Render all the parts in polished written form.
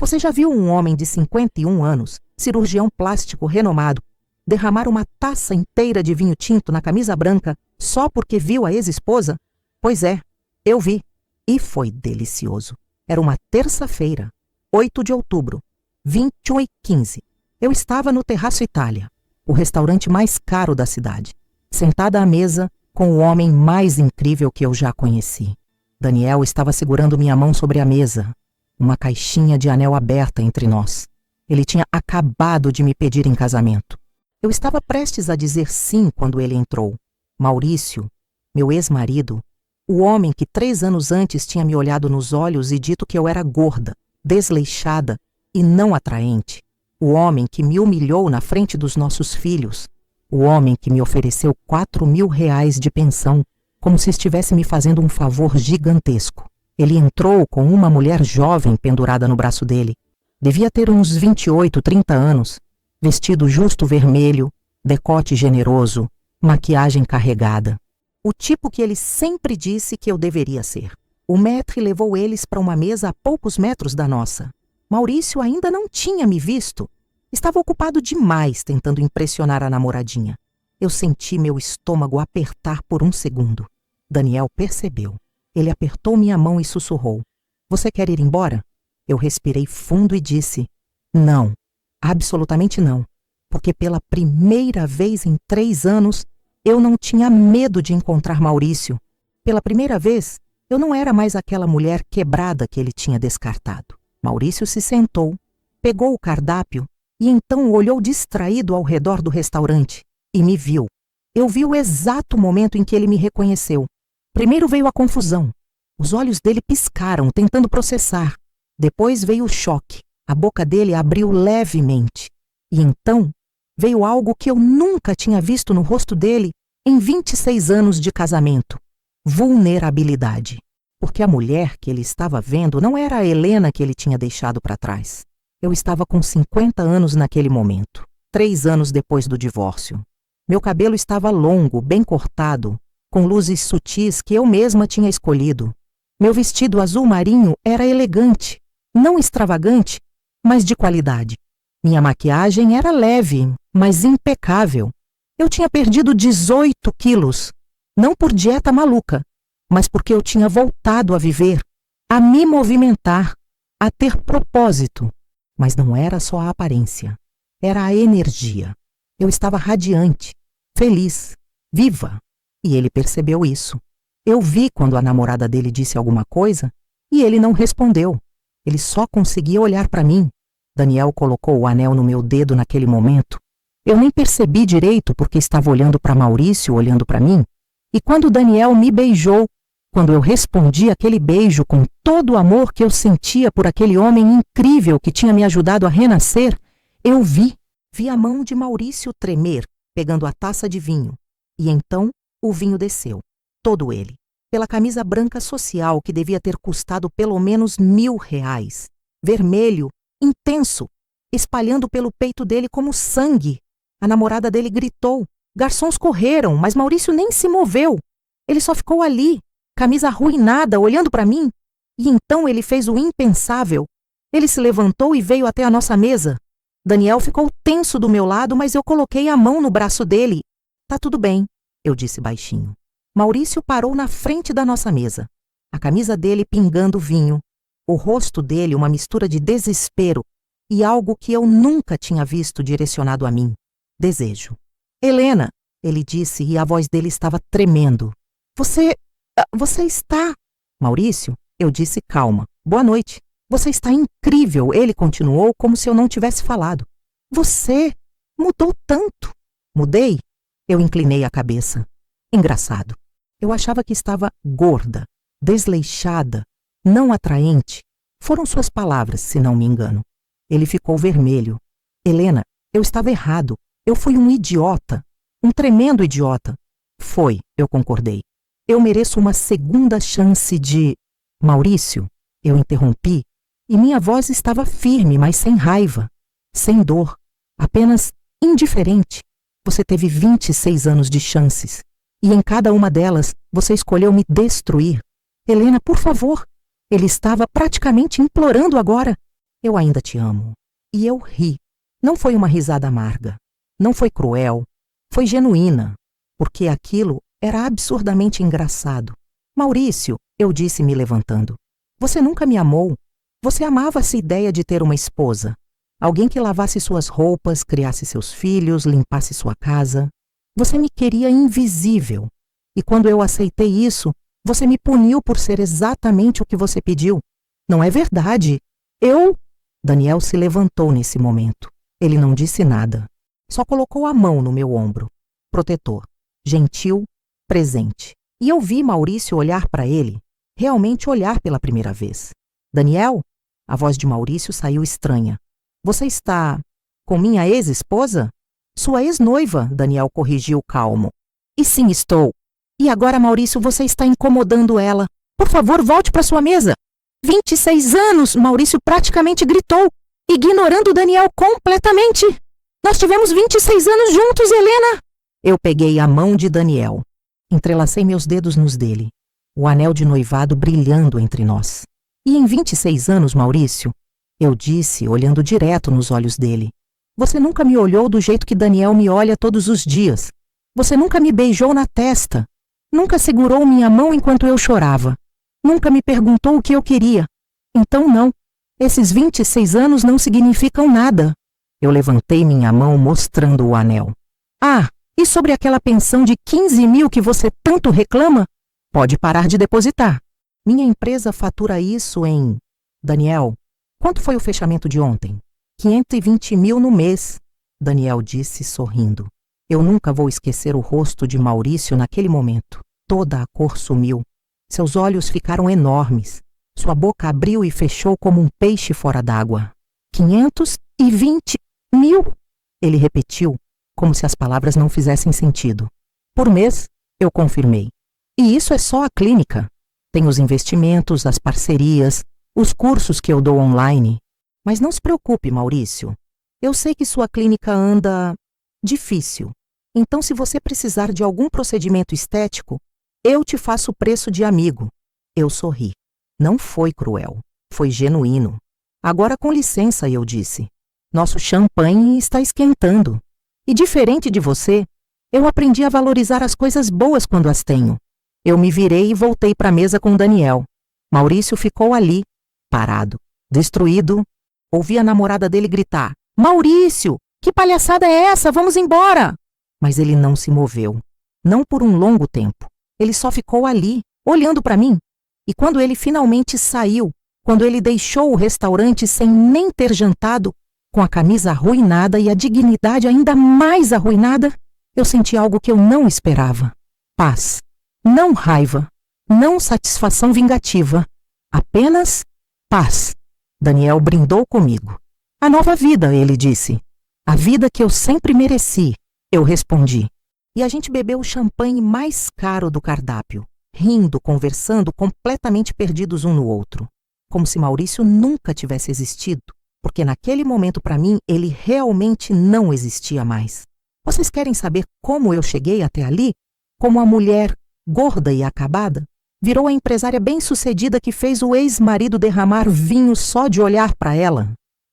Você já viu um homem de 51 anos, cirurgião plástico renomado, derramar uma taça inteira de vinho tinto na camisa branca só porque viu a ex-esposa? Pois é, eu vi. E foi delicioso. Era uma terça-feira, 8 de outubro, 21h15. Eu estava no Terraço Itália, o restaurante mais caro da cidade, sentada à mesa com o homem mais incrível que eu já conheci. Daniel estava segurando minha mão sobre a mesa, uma caixinha de anel aberta entre nós. Ele tinha acabado de me pedir em casamento. Eu estava prestes a dizer sim quando ele entrou. Maurício, meu ex-marido, o homem que 3 anos antes tinha me olhado nos olhos e dito que eu era gorda, desleixada e não atraente. O homem que me humilhou na frente dos nossos filhos. O homem que me ofereceu R$ 4.000 de pensão, como se estivesse me fazendo um favor gigantesco. Ele entrou com uma mulher jovem pendurada no braço dele. Devia ter uns 28, 30 anos. Vestido justo vermelho, decote generoso, maquiagem carregada. O tipo que ele sempre disse que eu deveria ser. O maître levou eles para uma mesa a poucos metros da nossa. Maurício ainda não tinha me visto. Estava ocupado demais tentando impressionar a namoradinha. Eu senti meu estômago apertar por um segundo. Daniel percebeu. Ele apertou minha mão e sussurrou: "Você quer ir embora?" Eu respirei fundo e disse: "Não, absolutamente não, porque pela primeira vez em 3 anos eu não tinha medo de encontrar Maurício. Pela primeira vez, eu não era mais aquela mulher quebrada que ele tinha descartado." Maurício se sentou, pegou o cardápio e então olhou distraído ao redor do restaurante e me viu. Eu vi o exato momento em que ele me reconheceu. Primeiro veio a confusão. Os olhos dele piscaram, tentando processar. Depois veio o choque. A boca dele abriu levemente. E então veio algo que eu nunca tinha visto no rosto dele em 26 anos de casamento: vulnerabilidade. Porque a mulher que ele estava vendo não era a Helena que ele tinha deixado para trás. Eu estava com 50 anos naquele momento, 3 anos depois do divórcio. Meu cabelo estava longo, bem cortado, com luzes sutis que eu mesma tinha escolhido. Meu vestido azul marinho era elegante, não extravagante, mas de qualidade. Minha maquiagem era leve, mas impecável. Eu tinha perdido 18 quilos, não por dieta maluca, mas porque eu tinha voltado a viver, a me movimentar, a ter propósito. Mas não era só a aparência, era a energia. Eu estava radiante, feliz, viva. E ele percebeu isso. Eu vi quando a namorada dele disse alguma coisa e ele não respondeu. Ele só conseguia olhar para mim. Daniel colocou o anel no meu dedo naquele momento. Eu nem percebi direito porque estava olhando para Maurício, olhando para mim. E quando Daniel me beijou, quando eu respondi aquele beijo com todo o amor que eu sentia por aquele homem incrível que tinha me ajudado a renascer, eu vi a mão de Maurício tremer, pegando a taça de vinho. E então o vinho desceu, todo ele, pela camisa branca social que devia ter custado pelo menos R$ 1.000. Vermelho, intenso, espalhando pelo peito dele como sangue. A namorada dele gritou. Garçons correram, mas Maurício nem se moveu. Ele só ficou ali, camisa arruinada, olhando para mim. E então ele fez o impensável. Ele se levantou e veio até a nossa mesa. Daniel ficou tenso do meu lado, mas eu coloquei a mão no braço dele. "Tá tudo bem", eu disse baixinho. Maurício parou na frente da nossa mesa. A camisa dele pingando vinho. O rosto dele uma mistura de desespero e algo que eu nunca tinha visto direcionado a mim. Desejo. "Helena", ele disse e a voz dele estava tremendo. Você está..." "Maurício", eu disse calma. "Boa noite." "Você está incrível", ele continuou como se eu não tivesse falado. "Você mudou tanto." "Mudei?" Eu inclinei a cabeça. Engraçado. Eu achava que estava gorda, desleixada, não atraente. Foram suas palavras, se não me engano. Ele ficou vermelho. "Helena, eu estava errado. Eu fui um idiota. Um tremendo idiota." "Foi", eu concordei. "Eu mereço uma segunda chance de..." "Maurício", eu interrompi, e minha voz estava firme, mas sem raiva, sem dor, apenas indiferente. "Você teve 26 anos de chances, e em cada uma delas você escolheu me destruir. Helena, por favor." Ele estava praticamente implorando agora. Eu ainda te amo. E eu ri. Não foi uma risada amarga. Não foi cruel. Foi genuína. Porque aquilo era absurdamente engraçado. Maurício, eu disse me levantando, você nunca me amou. Você amava essa ideia de ter uma esposa. Alguém que lavasse suas roupas, criasse seus filhos, limpasse sua casa. Você me queria invisível. E quando eu aceitei isso, você me puniu por ser exatamente o que você pediu. Não é verdade. Daniel se levantou nesse momento. Ele não disse nada. Só colocou a mão no meu ombro. Protetor. Gentil, presente. E eu vi Maurício olhar para ele. Realmente olhar pela primeira vez. Daniel? A voz de Maurício saiu estranha. Você está com minha ex-esposa? Sua ex-noiva, Daniel corrigiu calmo. E sim, estou. E agora, Maurício, você está incomodando ela. Por favor, volte para sua mesa. 26 anos, Maurício praticamente gritou, ignorando Daniel completamente. Nós tivemos 26 anos juntos, Helena. Eu peguei a mão de Daniel. Entrelacei meus dedos nos dele. O anel de noivado brilhando entre nós. E em 26 anos, Maurício, eu disse, olhando direto nos olhos dele, você nunca me olhou do jeito que Daniel me olha todos os dias. Você nunca me beijou na testa. Nunca segurou minha mão enquanto eu chorava. Nunca me perguntou o que eu queria. Então não, esses 26 anos não significam nada. Eu levantei minha mão mostrando o anel. Ah, e sobre aquela pensão de 15 mil que você tanto reclama? Pode parar de depositar. Minha empresa fatura isso em... Daniel, quanto foi o fechamento de ontem? 520 mil no mês, Daniel disse sorrindo. Eu nunca vou esquecer o rosto de Maurício naquele momento. Toda a cor sumiu. Seus olhos ficaram enormes. Sua boca abriu e fechou como um peixe fora d'água. 520 mil? Ele repetiu, como se as palavras não fizessem sentido. Por mês, eu confirmei. E isso é só a clínica. Tem os investimentos, as parcerias, os cursos que eu dou online. Mas não se preocupe, Maurício. Eu sei que sua clínica anda difícil. Então, se você precisar de algum procedimento estético, eu te faço o preço de amigo. Eu sorri. Não foi cruel. Foi genuíno. Agora, com licença, eu disse. Nosso champanhe está esquentando. E diferente de você, eu aprendi a valorizar as coisas boas quando as tenho. Eu me virei e voltei para a mesa com Daniel. Maurício ficou ali, parado, destruído. Ouvi a namorada dele gritar, Maurício, que palhaçada é essa? Vamos embora! Mas ele não se moveu. Não por um longo tempo. Ele só ficou ali, olhando para mim. E quando ele finalmente saiu, quando ele deixou o restaurante sem nem ter jantado, com a camisa arruinada e a dignidade ainda mais arruinada, eu senti algo que eu não esperava. Paz. Não raiva. Não satisfação vingativa. Apenas paz. Daniel brindou comigo. A nova vida, ele disse. A vida que eu sempre mereci, eu respondi. E a gente bebeu o champanhe mais caro do cardápio, rindo, conversando, completamente perdidos um no outro. Como se Maurício nunca tivesse existido, porque naquele momento para mim ele realmente não existia mais. Vocês querem saber como eu cheguei até ali? Como a mulher, gorda e acabada, virou a empresária bem-sucedida que fez o ex-marido derramar vinho só de olhar para ela?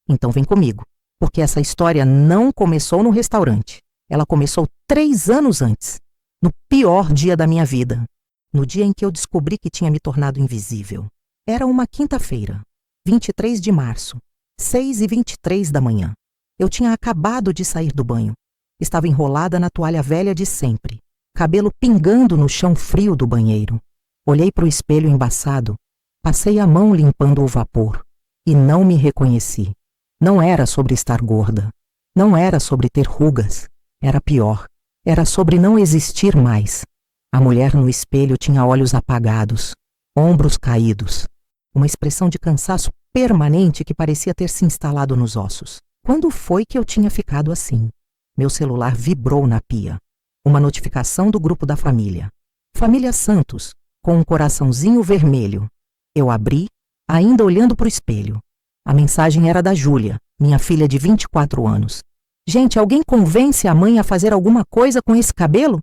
Então vem comigo, porque essa história não começou no restaurante. Ela começou 3 anos antes, no pior dia da minha vida, no dia em que eu descobri que tinha me tornado invisível. Era uma quinta-feira, 23 de março, 6h23 da manhã. Eu tinha acabado de sair do banho. Estava enrolada na toalha velha de sempre, cabelo pingando no chão frio do banheiro. Olhei para o espelho embaçado, passei a mão limpando o vapor e não me reconheci. Não era sobre estar gorda, não era sobre ter rugas, era pior, era sobre não existir mais. A mulher no espelho tinha olhos apagados, ombros caídos, uma expressão de cansaço permanente que parecia ter se instalado nos ossos. Quando foi que eu tinha ficado assim? Meu celular vibrou na pia. Uma notificação do grupo da família. Família Santos, com um coraçãozinho vermelho. Eu abri, ainda olhando para o espelho. A mensagem era da Júlia, minha filha de 24 anos. Gente, alguém convence a mãe a fazer alguma coisa com esse cabelo?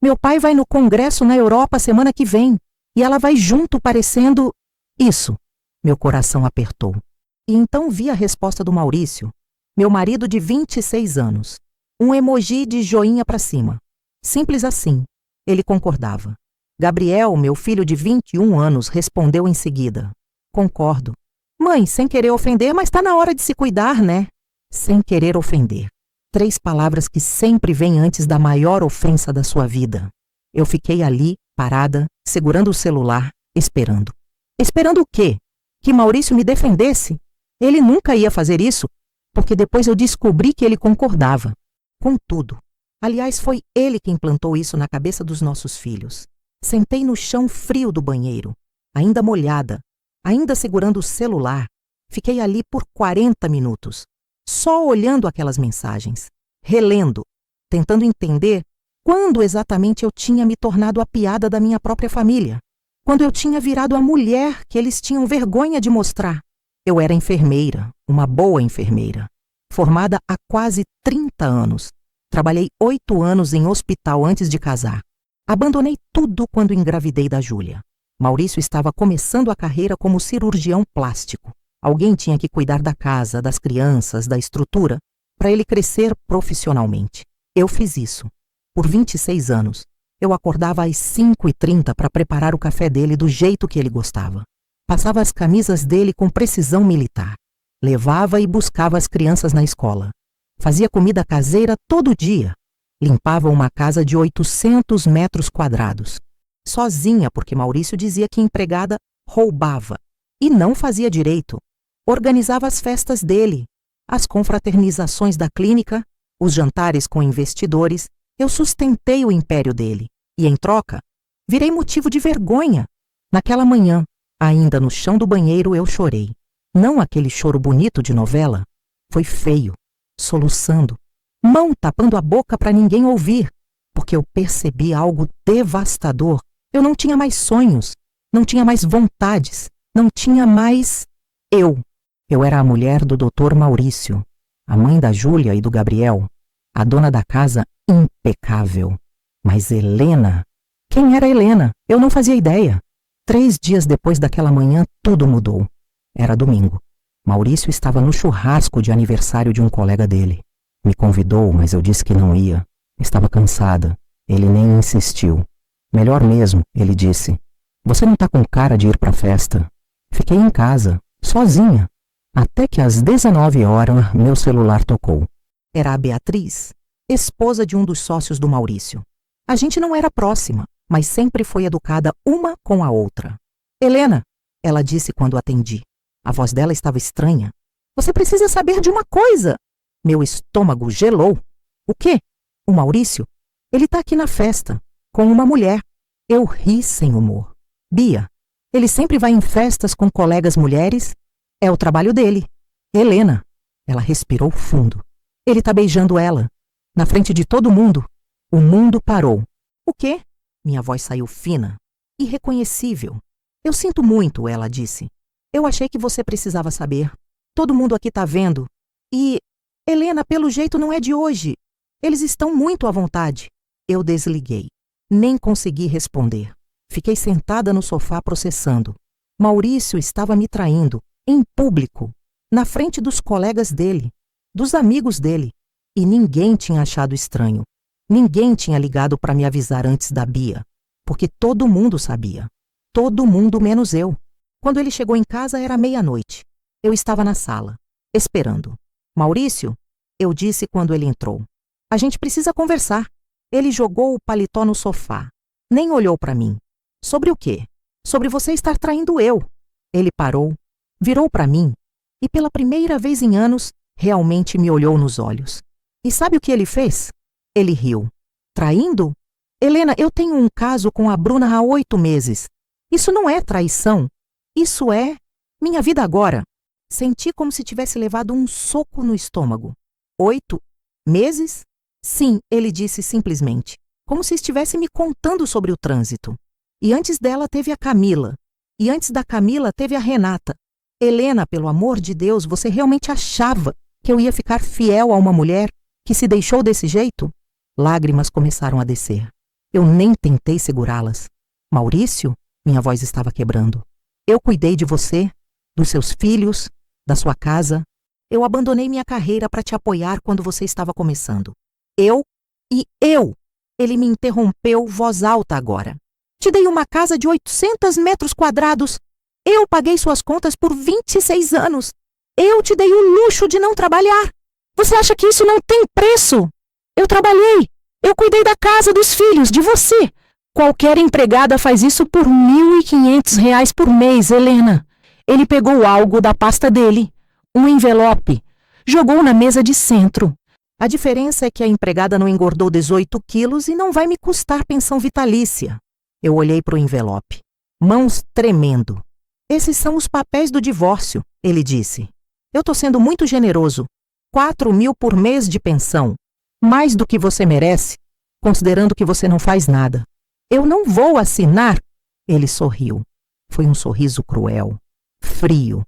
Meu pai vai no congresso na Europa semana que vem, e ela vai junto parecendo... Isso. Meu coração apertou. E então vi a resposta do Maurício, meu marido de 26 anos. Um emoji de joinha para cima. Simples assim. Ele concordava. Gabriel, meu filho de 21 anos, respondeu em seguida. Concordo. Mãe, sem querer ofender, mas tá na hora de se cuidar, né? Sem querer ofender. 3 palavras que sempre vêm antes da maior ofensa da sua vida. Eu fiquei ali, parada, segurando o celular, esperando. Esperando o quê? Que Maurício me defendesse? Ele nunca ia fazer isso, porque depois eu descobri que ele concordava. Com tudo. Aliás, foi ele que implantou isso na cabeça dos nossos filhos. Sentei no chão frio do banheiro, ainda molhada, ainda segurando o celular. Fiquei ali por 40 minutos, só olhando aquelas mensagens, relendo, tentando entender quando exatamente eu tinha me tornado a piada da minha própria família. Quando eu tinha virado a mulher que eles tinham vergonha de mostrar. Eu era enfermeira, uma boa enfermeira, formada há quase 30 anos. Trabalhei 8 anos em hospital antes de casar. Abandonei tudo quando engravidei da Júlia. Maurício estava começando a carreira como cirurgião plástico. Alguém tinha que cuidar da casa, das crianças, da estrutura, para ele crescer profissionalmente. Eu fiz isso. Por 26 anos. Eu acordava às 5h30 para preparar o café dele do jeito que ele gostava. Passava as camisas dele com precisão militar. Levava e buscava as crianças na escola. Fazia comida caseira todo dia. Limpava uma casa de 800 metros quadrados. Sozinha, porque Maurício dizia que empregada roubava. E não fazia direito. Organizava as festas dele, as confraternizações da clínica, os jantares com investidores. Eu sustentei o império dele. E, em troca, virei motivo de vergonha. Naquela manhã, ainda no chão do banheiro, eu chorei. Não aquele choro bonito de novela. Foi feio, soluçando, mão tapando a boca para ninguém ouvir, porque eu percebi algo devastador. Eu não tinha mais sonhos, não tinha mais vontades, não tinha mais eu. Eu era a mulher do Dr. Maurício, a mãe da Júlia e do Gabriel, a dona da casa impecável. Mas Helena? Quem era Helena? Eu não fazia ideia. 3 dias depois daquela manhã, tudo mudou. Era domingo. Maurício estava no churrasco de aniversário de um colega dele. Me convidou, mas eu disse que não ia. Estava cansada. Ele nem insistiu. Melhor mesmo, ele disse. Você não tá com cara de ir pra festa? Fiquei em casa, sozinha. Até que às 19 horas, meu celular tocou. Era a Beatriz, esposa de um dos sócios do Maurício. A gente não era próxima, mas sempre foi educada uma com a outra. Helena, ela disse quando atendi. A voz dela estava estranha. Você precisa saber de uma coisa. Meu estômago gelou. O quê? O Maurício? Ele tá aqui na festa, com uma mulher. Eu ri sem humor. Bia, ele sempre vai em festas com colegas mulheres? É o trabalho dele. Helena. Ela respirou fundo. Ele tá beijando ela. Na frente de todo mundo. O mundo parou. O quê? Minha voz saiu fina. Irreconhecível. Eu sinto muito, ela disse. Eu achei que você precisava saber. Todo mundo aqui tá vendo. E, Helena, pelo jeito não é de hoje. Eles estão muito à vontade. Eu desliguei. Nem consegui responder. Fiquei sentada no sofá processando. Maurício estava me traindo, em público, na frente dos colegas dele, dos amigos dele. E ninguém tinha achado estranho. Ninguém tinha ligado para me avisar antes da Bia, porque todo mundo sabia. Todo mundo menos eu. Quando ele chegou em casa era 00:30. Eu estava na sala, esperando. Maurício, eu disse quando ele entrou. A gente precisa conversar. Ele jogou o paletó no sofá. Nem olhou para mim. Sobre o quê? Sobre você estar traindo eu. Ele parou, virou para mim e pela primeira vez em anos realmente me olhou nos olhos. E sabe o que ele fez? Ele riu. Traindo? Helena, eu tenho um caso com a Bruna há 8 meses. Isso não é traição. Isso é minha vida agora. Senti como se tivesse levado um soco no estômago. 8 meses? Sim, ele disse simplesmente, como se estivesse me contando sobre o trânsito. E antes dela teve a Camila. E antes da Camila teve a Renata. Helena, pelo amor de Deus, você realmente achava que eu ia ficar fiel a uma mulher que se deixou desse jeito? Lágrimas começaram a descer. Eu nem tentei segurá-las. Maurício? Minha voz estava quebrando. Eu cuidei de você, dos seus filhos, da sua casa. Eu abandonei minha carreira para te apoiar quando você estava começando. Eu. Ele me interrompeu, voz alta agora. Te dei uma casa de 800 metros quadrados. Eu paguei suas contas por 26 anos. Eu te dei o luxo de não trabalhar. Você acha que isso não tem preço? Eu trabalhei. Eu cuidei da casa, dos filhos, de você. Qualquer empregada faz isso por R$ 1.500 por mês, Helena. Ele pegou algo da pasta dele, um envelope, jogou na mesa de centro. A diferença é que a empregada não engordou 18 quilos e não vai me custar pensão vitalícia. Eu olhei para o envelope, mãos tremendo. Esses são os papéis do divórcio, ele disse. Eu estou sendo muito generoso. 4.000 por mês de pensão. Mais do que você merece, considerando que você não faz nada. Eu não vou assinar. Ele sorriu. Foi um sorriso cruel, frio.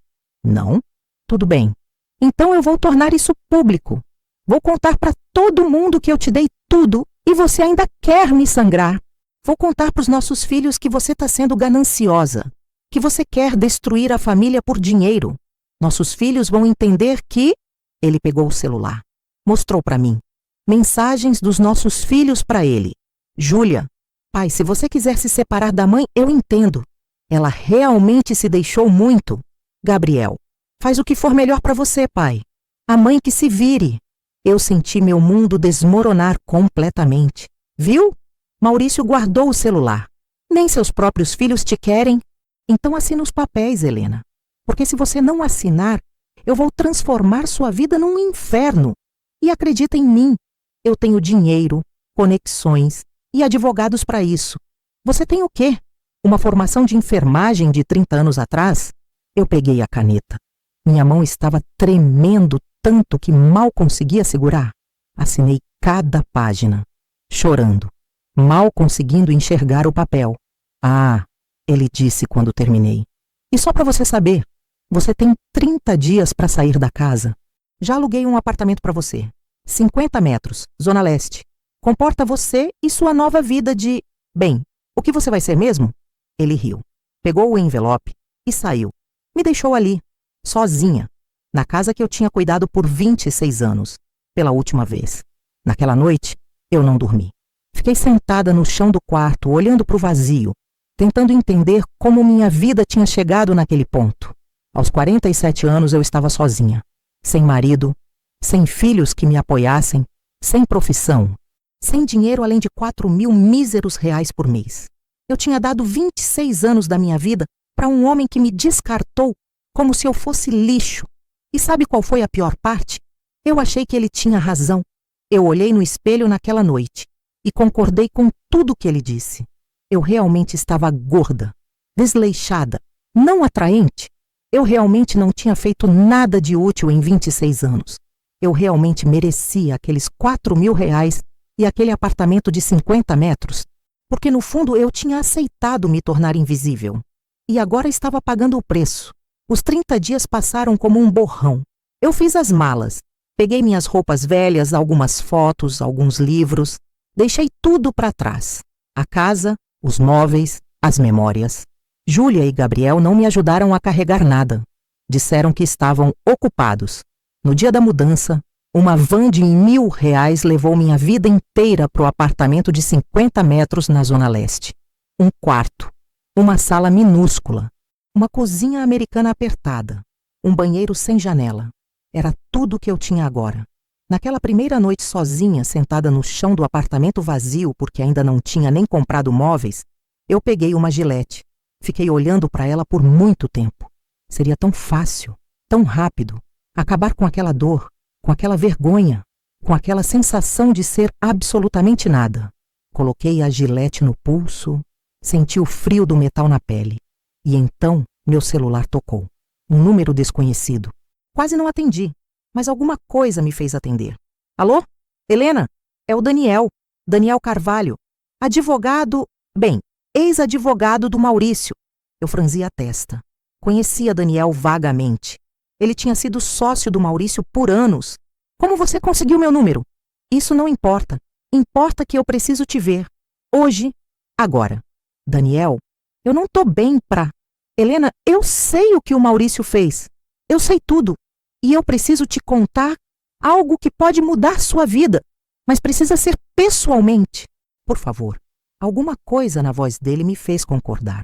Não? Tudo bem. Então eu vou tornar isso público. Vou contar para todo mundo que eu te dei tudo e você ainda quer me sangrar. Vou contar para os nossos filhos que você está sendo gananciosa, que você quer destruir a família por dinheiro. Nossos filhos vão entender que... Ele pegou o celular, mostrou para mim. Mensagens dos nossos filhos para ele. Júlia, pai, se você quiser se separar da mãe, eu entendo. Ela realmente se deixou muito. Gabriel, faz o que for melhor para você, pai. A mãe que se vire. Eu senti meu mundo desmoronar completamente. Viu? Maurício guardou o celular. Nem seus próprios filhos te querem. Então assina os papéis, Helena. Porque se você não assinar, eu vou transformar sua vida num inferno. E acredita em mim. Eu tenho dinheiro, conexões e advogados para isso. Você tem o quê? Uma formação de enfermagem de 30 anos atrás? Eu peguei a caneta. Minha mão estava tremendo tanto que mal conseguia segurar. Assinei cada página, chorando, mal conseguindo enxergar o papel. Ah, ele disse quando terminei. E só para você saber, você tem 30 dias para sair da casa. Já aluguei um apartamento para você. 50 metros, Zona Leste. Comporta você e sua nova vida de... Bem, o que você vai ser mesmo? Ele riu, pegou o envelope e saiu. Me deixou ali, sozinha, na casa que eu tinha cuidado por 26 anos, pela última vez. Naquela noite, eu não dormi. Fiquei sentada no chão do quarto, olhando para o vazio, tentando entender como minha vida tinha chegado naquele ponto. Aos 47 anos eu estava sozinha, sem marido, sem filhos que me apoiassem, sem profissão, sem dinheiro além de 4.000 míseros reais por mês. Eu tinha dado 26 anos da minha vida para um homem que me descartou como se eu fosse lixo. E sabe qual foi a pior parte? Eu achei que ele tinha razão. Eu olhei no espelho naquela noite e concordei com tudo que ele disse. Eu realmente estava gorda, desleixada, não atraente. Eu realmente não tinha feito nada de útil em 26 anos. Eu realmente merecia aqueles 4.000 reais e aquele apartamento de 50 metros, porque no fundo eu tinha aceitado me tornar invisível. E agora estava pagando o preço. Os 30 dias passaram como um borrão. Eu fiz as malas, peguei minhas roupas velhas, algumas fotos, alguns livros, deixei tudo para trás. A casa, os móveis, as memórias. Júlia e Gabriel não me ajudaram a carregar nada. Disseram que estavam ocupados. No dia da mudança, uma van de R$ 1.000 levou minha vida inteira para o apartamento de 50 metros na Zona Leste. Um quarto, uma sala minúscula, uma cozinha americana apertada, um banheiro sem janela. Era tudo o que eu tinha agora. Naquela primeira noite sozinha, sentada no chão do apartamento vazio porque ainda não tinha nem comprado móveis, eu peguei uma gilete. Fiquei olhando para ela por muito tempo. Seria tão fácil, tão rápido, acabar com aquela dor, com aquela vergonha, com aquela sensação de ser absolutamente nada. Coloquei a gilete no pulso, senti o frio do metal na pele. E então meu celular tocou. Um número desconhecido. Quase não atendi, mas alguma coisa me fez atender. Alô? Helena? É o Daniel. Daniel Carvalho. Advogado... Bem, ex-advogado do Maurício. Eu franzi a testa. Conhecia Daniel vagamente. Ele tinha sido sócio do Maurício por anos. Como você conseguiu meu número? Isso não importa. Importa que eu preciso te ver. Hoje, agora. Daniel, eu não tô bem pra... Helena, eu sei o que o Maurício fez. Eu sei tudo. E eu preciso te contar algo que pode mudar sua vida, mas precisa ser pessoalmente. Por favor. Alguma coisa na voz dele me fez concordar.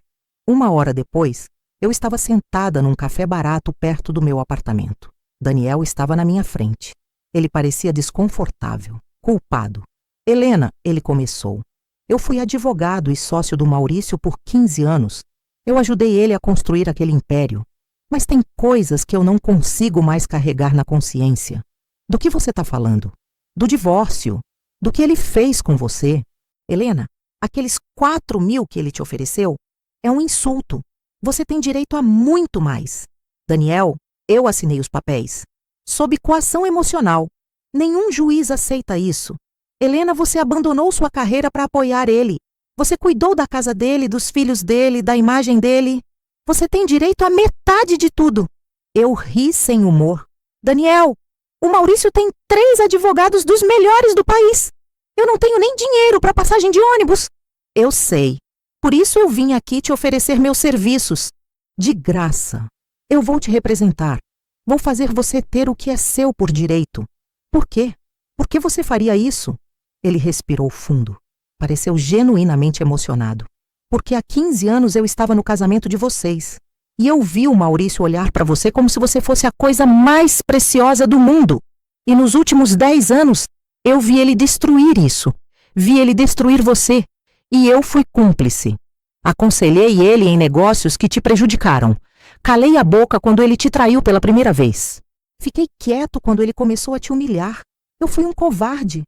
1 hora depois, eu estava sentada num café barato perto do meu apartamento. Daniel estava na minha frente. Ele parecia desconfortável, culpado. Helena, ele começou. Eu fui advogado e sócio do Maurício por 15 anos. Eu ajudei ele a construir aquele império. Mas tem coisas que eu não consigo mais carregar na consciência. Do que você está falando? Do divórcio. Do que ele fez com você. Helena, aqueles 4.000 que ele te ofereceu é um insulto. Você tem direito a muito mais. Daniel, eu assinei os papéis. Sob coação emocional. Nenhum juiz aceita isso. Helena, você abandonou sua carreira para apoiar ele. Você cuidou da casa dele, dos filhos dele, da imagem dele. Você tem direito a metade de tudo. Eu ri sem humor. Daniel, o Maurício tem 3 advogados dos melhores do país. Eu não tenho nem dinheiro para passagem de ônibus. Eu sei. Por isso eu vim aqui te oferecer meus serviços. De graça. Eu vou te representar. Vou fazer você ter o que é seu por direito. Por quê? Por que você faria isso? Ele respirou fundo. Pareceu genuinamente emocionado. Porque há 15 anos eu estava no casamento de vocês. E eu vi o Maurício olhar para você como se você fosse a coisa mais preciosa do mundo. E nos últimos 10 anos, eu vi ele destruir isso. Vi ele destruir você. E eu fui cúmplice. Aconselhei ele em negócios que te prejudicaram. Calei a boca quando ele te traiu pela primeira vez. Fiquei quieto quando ele começou a te humilhar. Eu fui um covarde.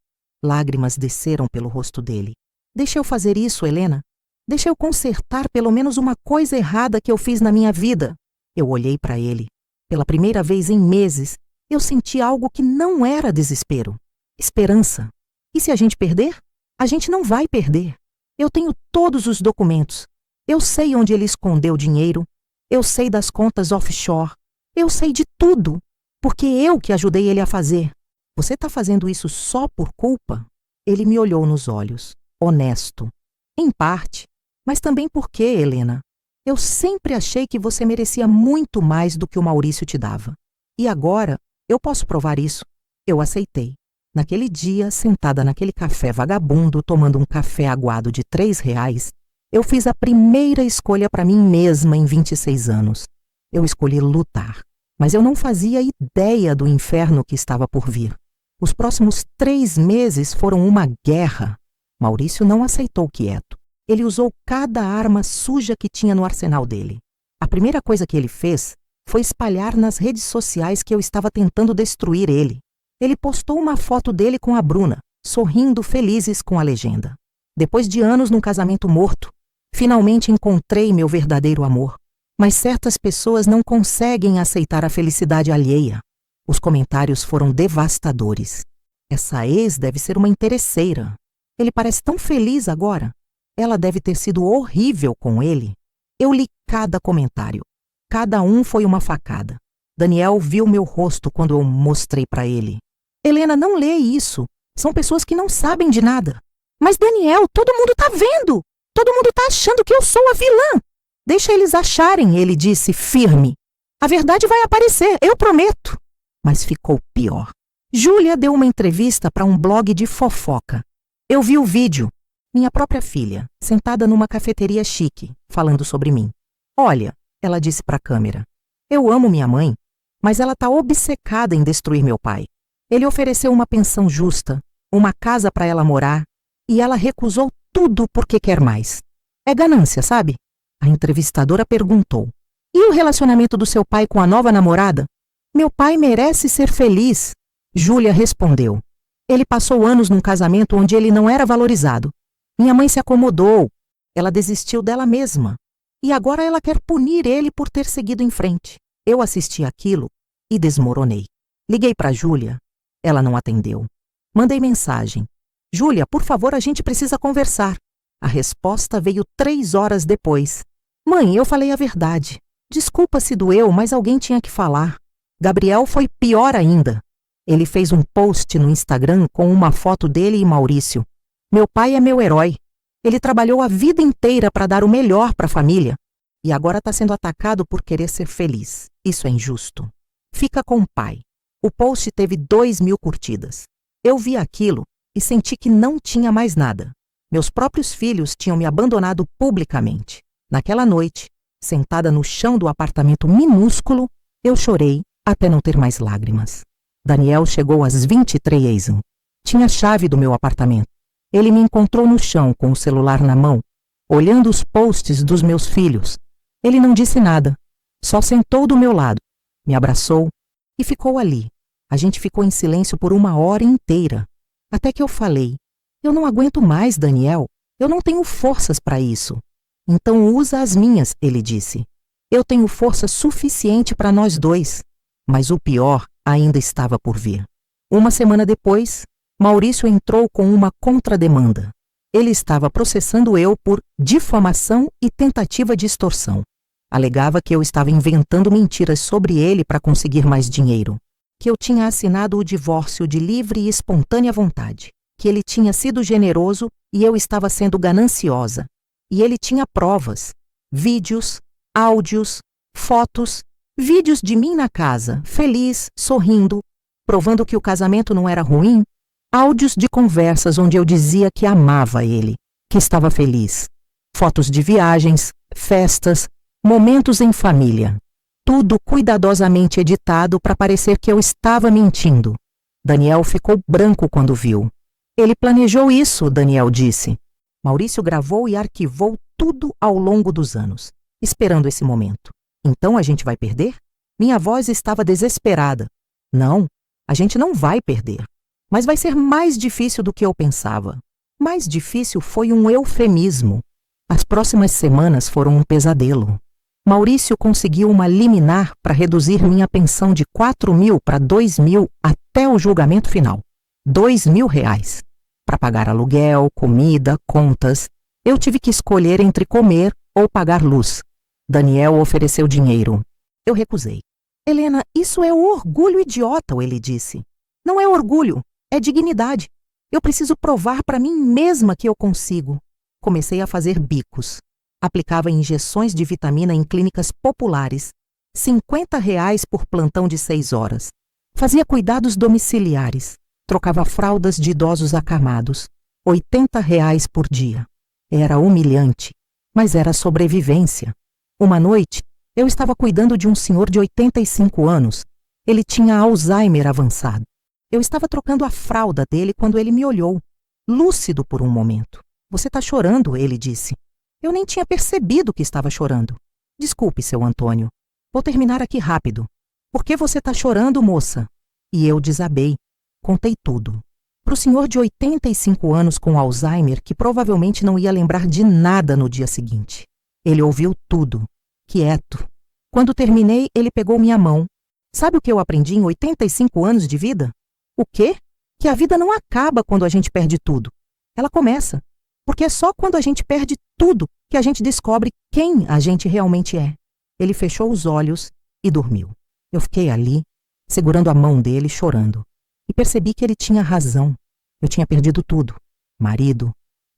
Lágrimas desceram pelo rosto dele. Deixa eu fazer isso, Helena. Deixa eu consertar pelo menos uma coisa errada que eu fiz na minha vida. Eu olhei para ele. Pela primeira vez em meses, eu senti algo que não era desespero. Esperança. E se a gente perder? A gente não vai perder. Eu tenho todos os documentos. Eu sei onde ele escondeu o dinheiro. Eu sei das contas offshore. Eu sei de tudo. Porque eu que ajudei ele a fazer. Você está fazendo isso só por culpa? Ele me olhou nos olhos. Honesto. Em parte. Mas também porque, Helena, eu sempre achei que você merecia muito mais do que o Maurício te dava. E agora, eu posso provar isso. Eu aceitei. Naquele dia, sentada naquele café vagabundo, tomando um café aguado de R$3, eu fiz a primeira escolha para mim mesma em 26 anos. Eu escolhi lutar. Mas eu não fazia ideia do inferno que estava por vir. Os próximos 3 meses foram uma guerra. Maurício não aceitou quieto. Ele usou cada arma suja que tinha no arsenal dele. A primeira coisa que ele fez foi espalhar nas redes sociais que eu estava tentando destruir ele. Ele postou uma foto dele com a Bruna, sorrindo felizes com a legenda. Depois de anos num casamento morto, finalmente encontrei meu verdadeiro amor. Mas certas pessoas não conseguem aceitar a felicidade alheia. Os comentários foram devastadores. Essa ex deve ser uma interesseira. Ele parece tão feliz agora. Ela deve ter sido horrível com ele. Eu li cada comentário. Cada um foi uma facada. Daniel viu meu rosto quando eu mostrei para ele. Helena, não lê isso. São pessoas que não sabem de nada. Mas Daniel, todo mundo tá vendo. Todo mundo tá achando que eu sou a vilã. Deixa eles acharem, ele disse firme. A verdade vai aparecer, eu prometo. Mas ficou pior. Júlia deu uma entrevista para um blog de fofoca. Eu vi o vídeo. Minha própria filha, sentada numa cafeteria chique, falando sobre mim. Olha, ela disse para a câmera, eu amo minha mãe, mas ela está obcecada em destruir meu pai. Ele ofereceu uma pensão justa, uma casa para ela morar, e ela recusou tudo porque quer mais. É ganância, sabe? A entrevistadora perguntou, e o relacionamento do seu pai com a nova namorada? Meu pai merece ser feliz. Júlia respondeu. Ele passou anos num casamento onde ele não era valorizado. Minha mãe se acomodou. Ela desistiu dela mesma. E agora ela quer punir ele por ter seguido em frente. Eu assisti aquilo e desmoronei. Liguei para Júlia. Ela não atendeu. Mandei mensagem. Júlia, por favor, a gente precisa conversar. A resposta veio 3 horas depois. Mãe, eu falei a verdade. Desculpa se doeu, mas alguém tinha que falar. Gabriel foi pior ainda. Ele fez um post no Instagram com uma foto dele e Maurício. Meu pai é meu herói. Ele trabalhou a vida inteira para dar o melhor para a família. E agora está sendo atacado por querer ser feliz. Isso é injusto. Fica com o pai. O post teve 2.000 curtidas. Eu vi aquilo e senti que não tinha mais nada. Meus próprios filhos tinham me abandonado publicamente. Naquela noite, sentada no chão do apartamento minúsculo, eu chorei até não ter mais lágrimas. Daniel chegou às 23h. Tinha a chave do meu apartamento. Ele me encontrou no chão com o celular na mão, olhando os posts dos meus filhos. Ele não disse nada, só sentou do meu lado, me abraçou e ficou ali. A gente ficou em silêncio por 1 hora inteira, até que eu falei: eu não aguento mais, Daniel, eu não tenho forças para isso. Então usa as minhas, ele disse. Eu tenho força suficiente para nós dois. Mas o pior ainda estava por vir. 1 semana depois, Maurício entrou com uma contrademanda. Ele estava processando eu por difamação e tentativa de extorsão. Alegava que eu estava inventando mentiras sobre ele para conseguir mais dinheiro, que eu tinha assinado o divórcio de livre e espontânea vontade, que ele tinha sido generoso e eu estava sendo gananciosa. E ele tinha provas, vídeos, áudios, fotos, vídeos de mim na casa, feliz, sorrindo, provando que o casamento não era ruim, áudios de conversas onde eu dizia que amava ele, que estava feliz, fotos de viagens, festas, momentos em família, tudo cuidadosamente editado para parecer que eu estava mentindo. Daniel ficou branco quando viu. Ele planejou isso, Daniel disse. Maurício gravou e arquivou tudo ao longo dos anos, esperando esse momento. Então a gente vai perder? Minha voz estava desesperada. Não, a gente não vai perder. Mas vai ser mais difícil do que eu pensava. Mais difícil foi um eufemismo. As próximas semanas foram um pesadelo. Maurício conseguiu uma liminar para reduzir minha pensão de 4.000 para 2.000 até o julgamento final. R$ 2.000. Para pagar aluguel, comida, contas. Eu tive que escolher entre comer ou pagar luz. Daniel ofereceu dinheiro. Eu recusei. Helena, isso é orgulho idiota, ele disse. Não é orgulho, é dignidade. Eu preciso provar para mim mesma que eu consigo. Comecei a fazer bicos. Aplicava injeções de vitamina em clínicas populares. R$ 50 por plantão de 6 horas. Fazia cuidados domiciliares. Trocava fraldas de idosos acamados. R$ 80 por dia. Era humilhante, mas era sobrevivência. Uma noite, eu estava cuidando de um senhor de 85 anos. Ele tinha Alzheimer avançado. Eu estava trocando a fralda dele quando ele me olhou, lúcido por um momento. Você está chorando, ele disse. Eu nem tinha percebido que estava chorando. Desculpe, seu Antônio. Vou terminar aqui rápido. Por que você está chorando, moça? E eu desabei. Contei tudo. Para o senhor de 85 anos com Alzheimer, que provavelmente não ia lembrar de nada no dia seguinte. Ele ouviu tudo, quieto. Quando terminei, ele pegou minha mão. Sabe o que eu aprendi em 85 anos de vida? O quê? Que a vida não acaba quando a gente perde tudo. Ela começa. Porque é só quando a gente perde tudo que a gente descobre quem a gente realmente é. Ele fechou os olhos e dormiu. Eu fiquei ali, segurando a mão dele, chorando. E percebi que ele tinha razão. Eu tinha perdido tudo. Marido,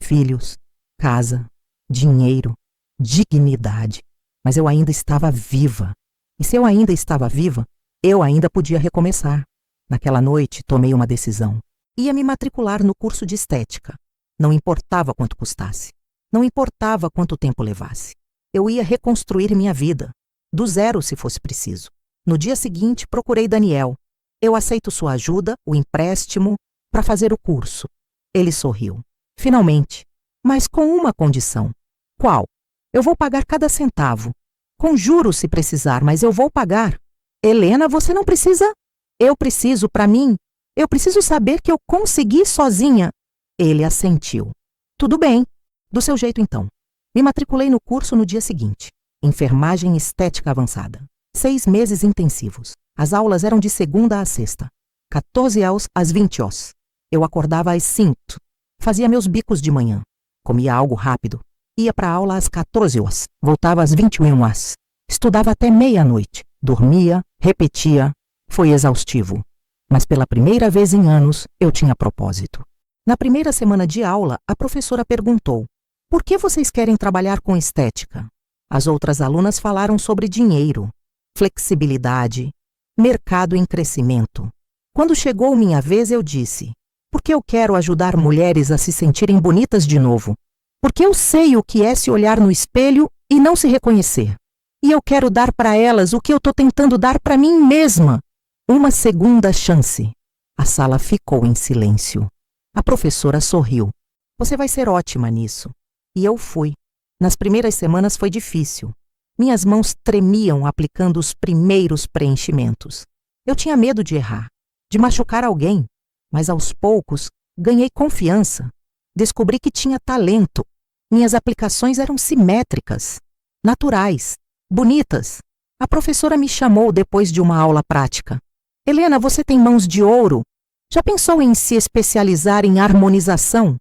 filhos, casa, dinheiro, dignidade. Mas eu ainda estava viva. E se eu ainda estava viva, eu ainda podia recomeçar. Naquela noite, tomei uma decisão. Ia me matricular no curso de estética. Não importava quanto custasse. Não importava quanto tempo levasse. Eu ia reconstruir minha vida. Do zero, se fosse preciso. No dia seguinte, procurei Daniel. Eu aceito sua ajuda, o empréstimo, para fazer o curso. Ele sorriu. Finalmente. Mas com uma condição. Qual? Eu vou pagar cada centavo. Com juros se precisar, mas eu vou pagar. Helena, você não precisa? Eu preciso para mim. Eu preciso saber que eu consegui sozinha. Ele assentiu. Tudo bem. Do seu jeito, então. Me matriculei no curso no dia seguinte. Enfermagem estética avançada. 6 meses intensivos. As aulas eram de segunda a sexta. 14 às 20 horas. Eu acordava às 5. Fazia meus bicos de manhã. Comia algo rápido. Ia para a aula às 14 horas. Voltava às 21 horas. Estudava até meia-noite. Dormia, repetia. Foi exaustivo. Mas pela primeira vez em anos, eu tinha propósito. Na primeira semana de aula, a professora perguntou: por que vocês querem trabalhar com estética? As outras alunas falaram sobre dinheiro, flexibilidade, Mercado em crescimento. Quando chegou minha vez, eu disse: porque eu quero ajudar mulheres a se sentirem bonitas de novo. Porque eu sei o que é se olhar no espelho e não se reconhecer. E eu quero dar para elas o que eu estou tentando dar para mim mesma. Uma segunda chance. A sala ficou em silêncio. A professora sorriu. Você vai ser ótima nisso. E eu fui. Nas primeiras semanas foi difícil. Minhas mãos tremiam aplicando os primeiros preenchimentos. Eu tinha medo de errar, de machucar alguém, mas aos poucos ganhei confiança. Descobri que tinha talento. Minhas aplicações eram simétricas, naturais, bonitas. A professora me chamou depois de uma aula prática. Helena, você tem mãos de ouro. Já pensou em se especializar em harmonização?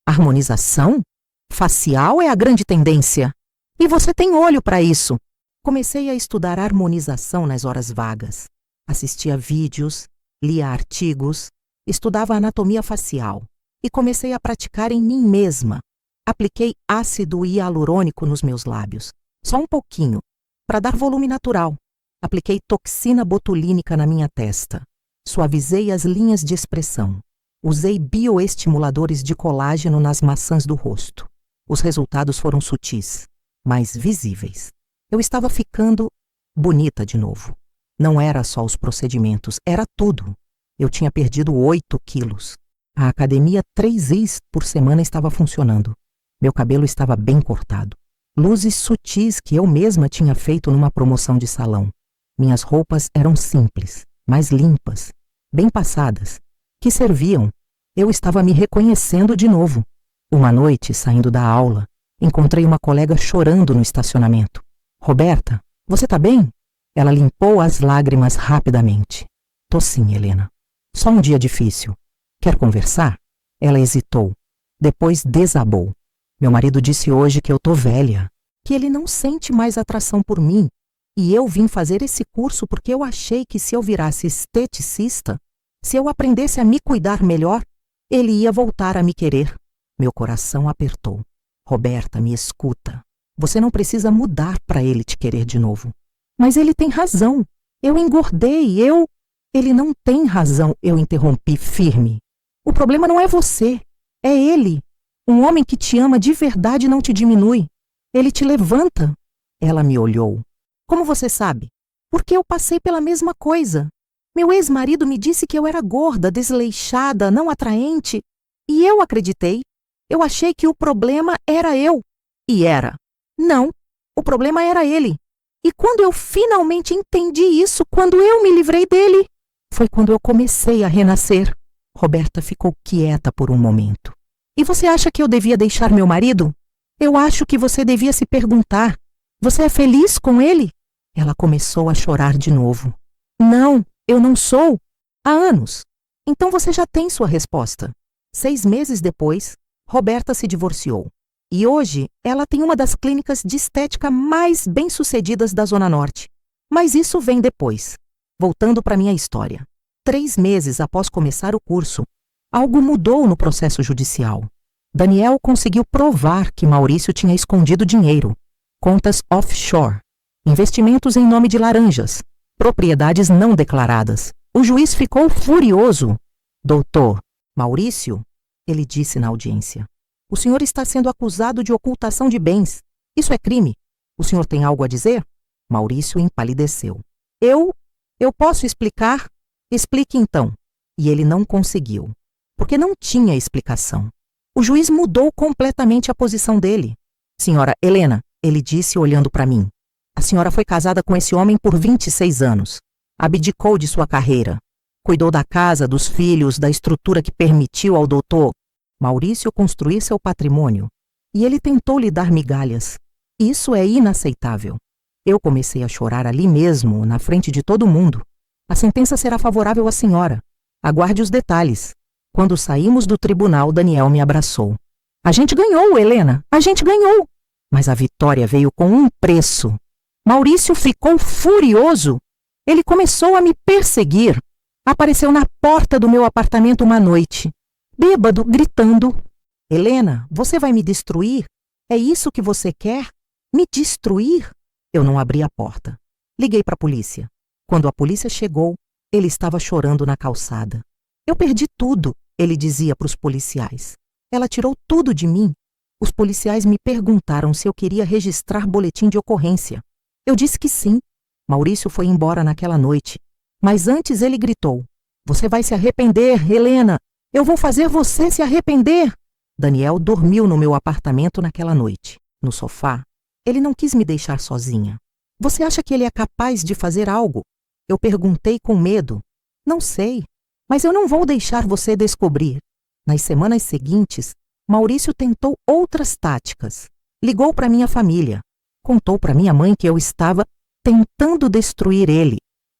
Harmonização? Facial é a grande tendência. E você tem olho para isso. Comecei a estudar harmonização nas horas vagas. Assistia vídeos, lia artigos, estudava anatomia facial e comecei a praticar em mim mesma. Apliquei ácido hialurônico nos meus lábios, só um pouquinho, para dar volume natural. Apliquei toxina botulínica na minha testa. Suavizei as linhas de expressão. Usei bioestimuladores de colágeno nas maçãs do rosto. Os resultados foram sutis, mas visíveis. Eu estava ficando bonita de novo. Não era só os procedimentos, era tudo. Eu tinha perdido 8 quilos. A academia 3 vezes por semana estava funcionando. Meu cabelo estava bem cortado. Luzes sutis que eu mesma tinha feito numa promoção de salão. Minhas roupas eram simples, mas limpas, bem passadas, que serviam. Eu estava me reconhecendo de novo. Uma noite, saindo da aula, encontrei uma colega chorando no estacionamento. Roberta, você tá bem? Ela limpou as lágrimas rapidamente. Tô sim, Helena. Só um dia difícil. Quer conversar? Ela hesitou. Depois desabou. Meu marido disse hoje que eu tô velha, que ele não sente mais atração por mim. E eu vim fazer esse curso porque eu achei que se eu virasse esteticista, se eu aprendesse a me cuidar melhor, ele ia voltar a me querer. Meu coração apertou. Roberta, me escuta. Você não precisa mudar para ele te querer de novo. Mas ele tem razão. Eu engordei, Ele não tem razão, eu interrompi firme. O problema não é você, é ele. Um homem que te ama de verdade não te diminui. Ele te levanta. Ela me olhou. Como você sabe? Porque eu passei pela mesma coisa. Meu ex-marido me disse que eu era gorda, desleixada, não atraente. E eu acreditei. Eu achei que o problema era eu. E era. Não, o problema era ele. E quando eu finalmente entendi isso, quando eu me livrei dele, foi quando eu comecei a renascer. Roberta ficou quieta por um momento. E você acha que eu devia deixar meu marido? Eu acho que você devia se perguntar. Você é feliz com ele? Ela começou a chorar de novo. Não, eu não sou. Há anos. Então você já tem sua resposta. 6 meses depois, Roberta se divorciou. E hoje, ela tem uma das clínicas de estética mais bem-sucedidas da Zona Norte. Mas isso vem depois. Voltando para minha história. 3 meses após começar o curso, algo mudou no processo judicial. Daniel conseguiu provar que Maurício tinha escondido dinheiro, contas offshore, investimentos em nome de laranjas, propriedades não declaradas. O juiz ficou furioso. Doutor, Maurício, ele disse na audiência, o senhor está sendo acusado de ocultação de bens. Isso é crime. O senhor tem algo a dizer? Maurício empalideceu. Eu posso explicar? Explique então. E ele não conseguiu, porque não tinha explicação. O juiz mudou completamente a posição dele. Senhora Helena, ele disse olhando para mim, a senhora foi casada com esse homem por 26 anos. Abdicou de sua carreira. Cuidou da casa, dos filhos, da estrutura que permitiu ao doutor Maurício construir seu patrimônio. E ele tentou lhe dar migalhas. Isso é inaceitável. Eu comecei a chorar ali mesmo, na frente de todo mundo. A sentença será favorável à senhora. Aguarde os detalhes. Quando saímos do tribunal, Daniel me abraçou. A gente ganhou, Helena. A gente ganhou. Mas a vitória veio com um preço. Maurício ficou furioso. Ele começou a me perseguir. Apareceu na porta do meu apartamento uma noite, bêbado, gritando. Helena, você vai me destruir? É isso que você quer? Me destruir? Eu não abri a porta. Liguei para a polícia. Quando a polícia chegou, ele estava chorando na calçada. Eu perdi tudo, ele dizia para os policiais. Ela tirou tudo de mim. Os policiais me perguntaram se eu queria registrar boletim de ocorrência. Eu disse que sim. Maurício foi embora naquela noite. Mas antes ele gritou: "Você vai se arrepender, Helena! Eu vou fazer você se arrepender!" Daniel dormiu no meu apartamento naquela noite. No sofá, ele não quis me deixar sozinha. "Você acha que ele é capaz de fazer algo?" Eu perguntei com medo. "Não sei, mas eu não vou deixar você descobrir." Nas semanas seguintes, Maurício tentou outras táticas. Ligou para minha família. Contou para minha mãe que eu estava tentando destruir ele.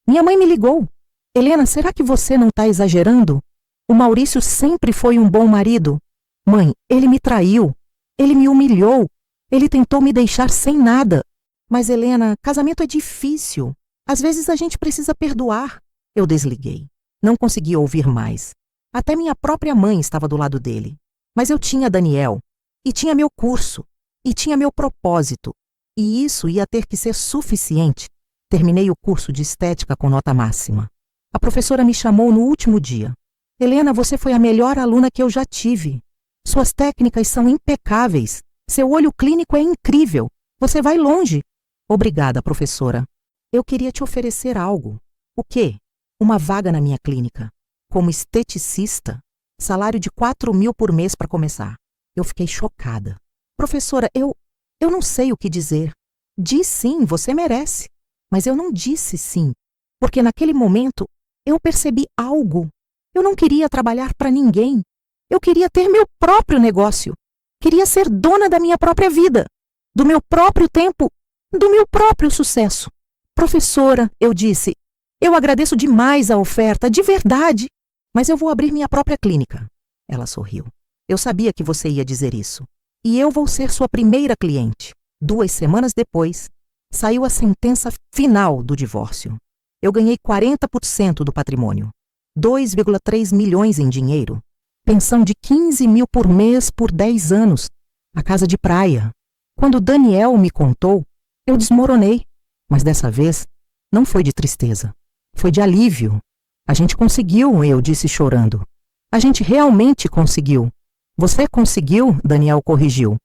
Minha mãe me ligou: "Helena, será que você não está exagerando? O Maurício sempre foi um bom marido." "Mãe, ele me traiu. Ele me humilhou. Ele tentou me deixar sem nada." "Mas, Helena, casamento é difícil. Às vezes a gente precisa perdoar." Eu desliguei. Não consegui ouvir mais. Até minha própria mãe estava do lado dele. Mas eu tinha Daniel. E tinha meu curso. E tinha meu propósito. E isso ia ter que ser suficiente. Terminei o curso de estética com nota máxima. A professora me chamou no último dia. "Helena, você foi a melhor aluna que eu já tive. Suas técnicas são impecáveis. Seu olho clínico é incrível. Você vai longe." "Obrigada, professora. Eu queria te oferecer algo." "O quê?" "Uma vaga na minha clínica. Como esteticista. Salário de 4.000 por mês para começar." Eu fiquei chocada. "Professora, eu não sei o que dizer." "Diz sim, você merece." Mas eu não disse sim, porque naquele momento eu percebi algo. Eu não queria trabalhar para ninguém. Eu queria ter meu próprio negócio. Queria ser dona da minha própria vida, do meu próprio tempo, do meu próprio sucesso. "Professora", eu disse, "eu agradeço demais a oferta, de verdade, mas eu vou abrir minha própria clínica." Ela sorriu. "Eu sabia que você ia dizer isso. E eu vou ser sua primeira cliente." 2 semanas depois, saiu a sentença final do divórcio. Eu ganhei 40% do patrimônio. 2,3 milhões em dinheiro. Pensão de 15.000 por mês por 10 anos. A casa de praia. Quando Daniel me contou, eu desmoronei. Mas dessa vez, não foi de tristeza. Foi de alívio. "A gente conseguiu", eu disse chorando. "A gente realmente conseguiu." "Você conseguiu?", Daniel corrigiu.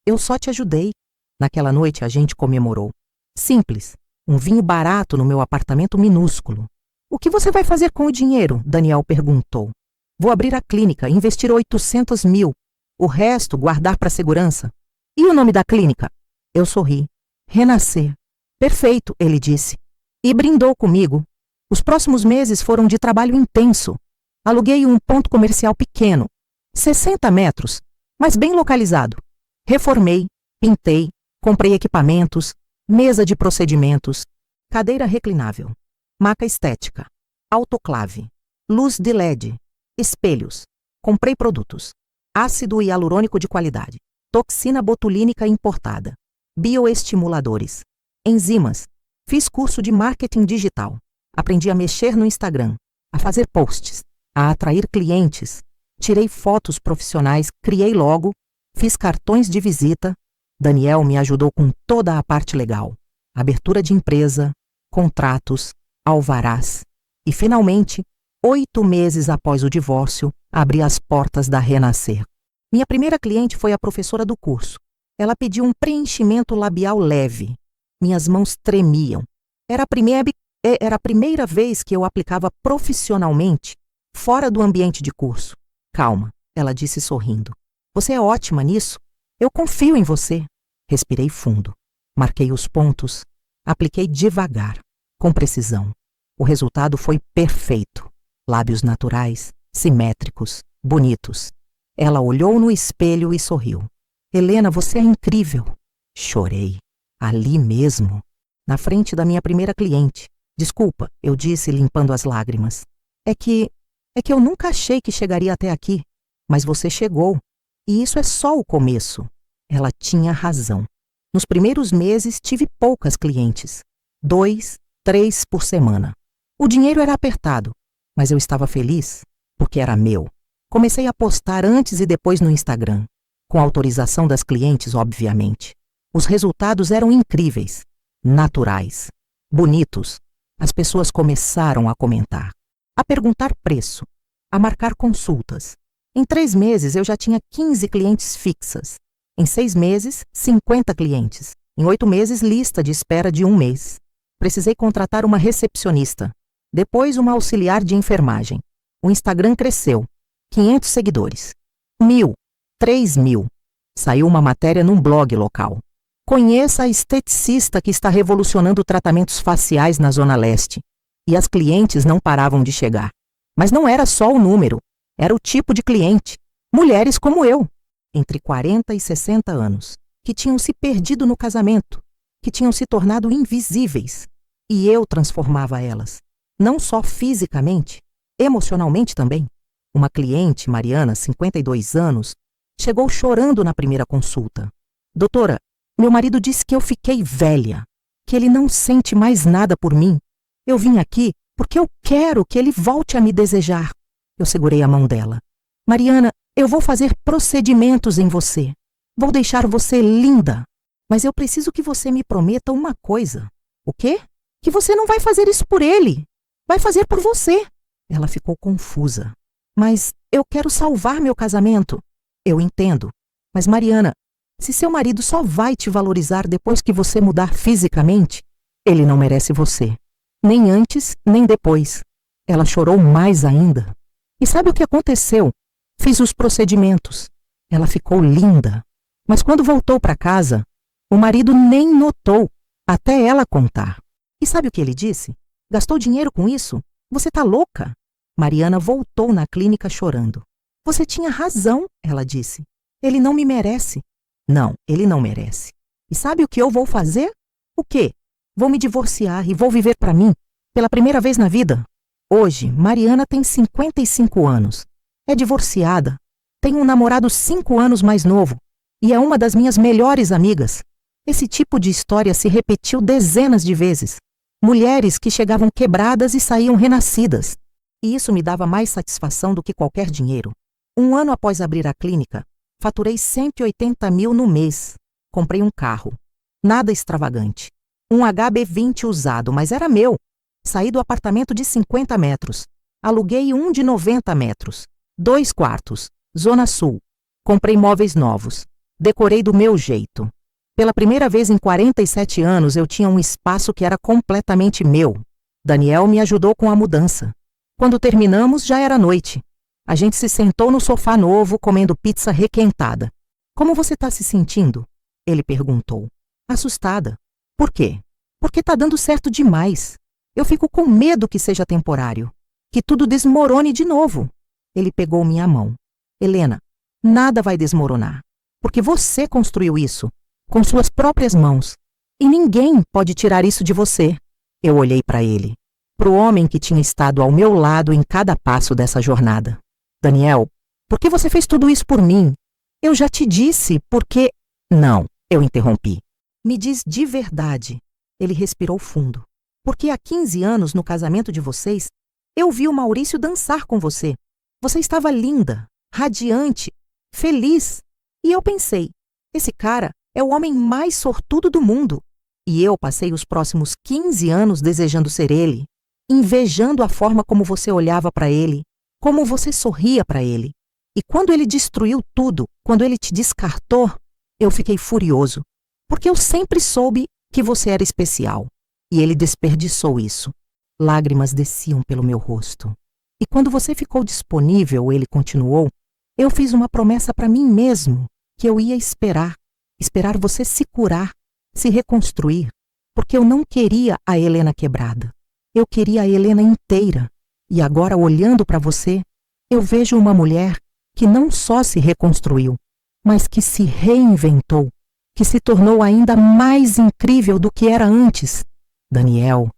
"Eu só te ajudei." Naquela noite a gente comemorou. Simples. Um vinho barato no meu apartamento minúsculo. "O que você vai fazer com o dinheiro?", Daniel perguntou. "Vou abrir a clínica, investir 800.000. O resto guardar para segurança." "E o nome da clínica?" Eu sorri. "Renascer." "Perfeito", ele disse. E brindou comigo. Os próximos meses foram de trabalho intenso. Aluguei um ponto comercial pequeno, 60 metros, mas bem localizado. Reformei, pintei, comprei equipamentos, mesa de procedimentos, cadeira reclinável, maca estética, autoclave, luz de LED, espelhos. Comprei produtos, ácido hialurônico de qualidade, toxina botulínica importada, bioestimuladores, enzimas. Fiz curso de marketing digital. Aprendi a mexer no Instagram, a fazer posts, a atrair clientes. Tirei fotos profissionais, criei logo, fiz cartões de visita. Daniel me ajudou com toda a parte legal. Abertura de empresa, contratos, alvarás. E, finalmente, 8 meses após o divórcio, abri as portas da Renascer. Minha primeira cliente foi a professora do curso. Ela pediu um preenchimento labial leve. Minhas mãos tremiam. Era a primeira vez que eu aplicava profissionalmente, fora do ambiente de curso. "Calma", ela disse sorrindo. "Você é ótima nisso. Eu confio em você." Respirei fundo. Marquei os pontos. Apliquei devagar, com precisão. O resultado foi perfeito. Lábios naturais, simétricos, bonitos. Ela olhou no espelho e sorriu. "Helena, você é incrível." Chorei. Ali mesmo, na frente da minha primeira cliente. "Desculpa", eu disse, limpando as lágrimas. É que eu nunca achei que chegaria até aqui. Mas você chegou. E isso é só o começo." Ela tinha razão. Nos primeiros meses tive poucas clientes. 2, 3 por semana. O dinheiro era apertado, mas eu estava feliz, porque era meu. Comecei a postar antes e depois no Instagram, com autorização das clientes, obviamente. Os resultados eram incríveis, naturais, bonitos. As pessoas começaram a comentar, a perguntar preço, a marcar consultas. Em 3 meses, eu já tinha 15 clientes fixas. Em 6 meses, 50 clientes. Em 8 meses, lista de espera de 1 mês. Precisei contratar uma recepcionista. Depois, uma auxiliar de enfermagem. O Instagram cresceu. 500 seguidores. 1.000. 3.000. Saiu uma matéria num blog local. Conheça a esteticista que está revolucionando tratamentos faciais na Zona Leste. E as clientes não paravam de chegar. Mas não era só o número. Era o tipo de cliente. Mulheres como eu, entre 40 e 60 anos, que tinham se perdido no casamento, que tinham se tornado invisíveis. E eu transformava elas. Não só fisicamente, emocionalmente também. Uma cliente, Mariana, 52 anos, chegou chorando na primeira consulta. Doutora, meu marido disse que eu fiquei velha, que ele não sente mais nada por mim. Eu vim aqui porque eu quero que ele volte a me desejar. Eu segurei a mão dela. Mariana, eu vou fazer procedimentos em você. Vou deixar você linda. Mas eu preciso que você me prometa uma coisa. O quê? Que você não vai fazer isso por ele. Vai fazer por você. Ela ficou confusa. Mas eu quero salvar meu casamento. Eu entendo. Mas Mariana, se seu marido só vai te valorizar depois que você mudar fisicamente, ele não merece você. Nem antes, nem depois. Ela chorou mais ainda. E sabe o que aconteceu? Fiz os procedimentos. Ela ficou linda. Mas quando voltou para casa, o marido nem notou, até ela contar. E sabe o que ele disse? Gastou dinheiro com isso? Você tá louca? Mariana voltou na clínica chorando. Você tinha razão, ela disse. Ele não me merece. Não, ele não merece. E sabe o que eu vou fazer? O quê? Vou me divorciar e vou viver para mim, pela primeira vez na vida. Hoje, Mariana tem 55 anos. É divorciada. Tem um namorado 5 anos mais novo. E é uma das minhas melhores amigas. Esse tipo de história se repetiu dezenas de vezes. Mulheres que chegavam quebradas e saíam renascidas. E isso me dava mais satisfação do que qualquer dinheiro. 1 ano após abrir a clínica, faturei 180 mil no mês. Comprei um carro. Nada extravagante. Um HB20 usado, mas era meu. Saí do apartamento de 50 metros. Aluguei um de 90 metros. 2 quartos. Zona Sul. Comprei móveis novos. Decorei do meu jeito. Pela primeira vez em 47 anos, eu tinha um espaço que era completamente meu. Daniel me ajudou com a mudança. Quando terminamos, já era noite. A gente se sentou no sofá novo, comendo pizza requentada. Como você está se sentindo? Ele perguntou. Assustada. Por quê? Porque tá dando certo demais. Eu fico com medo que seja temporário. Que tudo desmorone de novo. Ele pegou minha mão. Helena, nada vai desmoronar. Porque você construiu isso, com suas próprias mãos. E ninguém pode tirar isso de você. Eu olhei para ele. Para o homem que tinha estado ao meu lado em cada passo dessa jornada. Daniel, por que você fez tudo isso por mim? Eu já te disse, porque... Não, eu interrompi. Me diz de verdade. Ele respirou fundo. Porque há 15 anos, no casamento de vocês, eu vi o Maurício dançar com você. Você estava linda, radiante, feliz. E eu pensei, esse cara é o homem mais sortudo do mundo. E eu passei os próximos 15 anos desejando ser ele, invejando a forma como você olhava para ele, como você sorria para ele. E quando ele destruiu tudo, quando ele te descartou, eu fiquei furioso. Porque eu sempre soube que você era especial. E ele desperdiçou isso. Lágrimas desciam pelo meu rosto. E quando você ficou disponível, ele continuou, eu fiz uma promessa para mim mesmo, que eu ia esperar você se curar, se reconstruir, porque eu não queria a Helena quebrada. Eu queria a Helena inteira. E agora, olhando para você, eu vejo uma mulher que não só se reconstruiu, mas que se reinventou, que se tornou ainda mais incrível do que era antes. Daniel,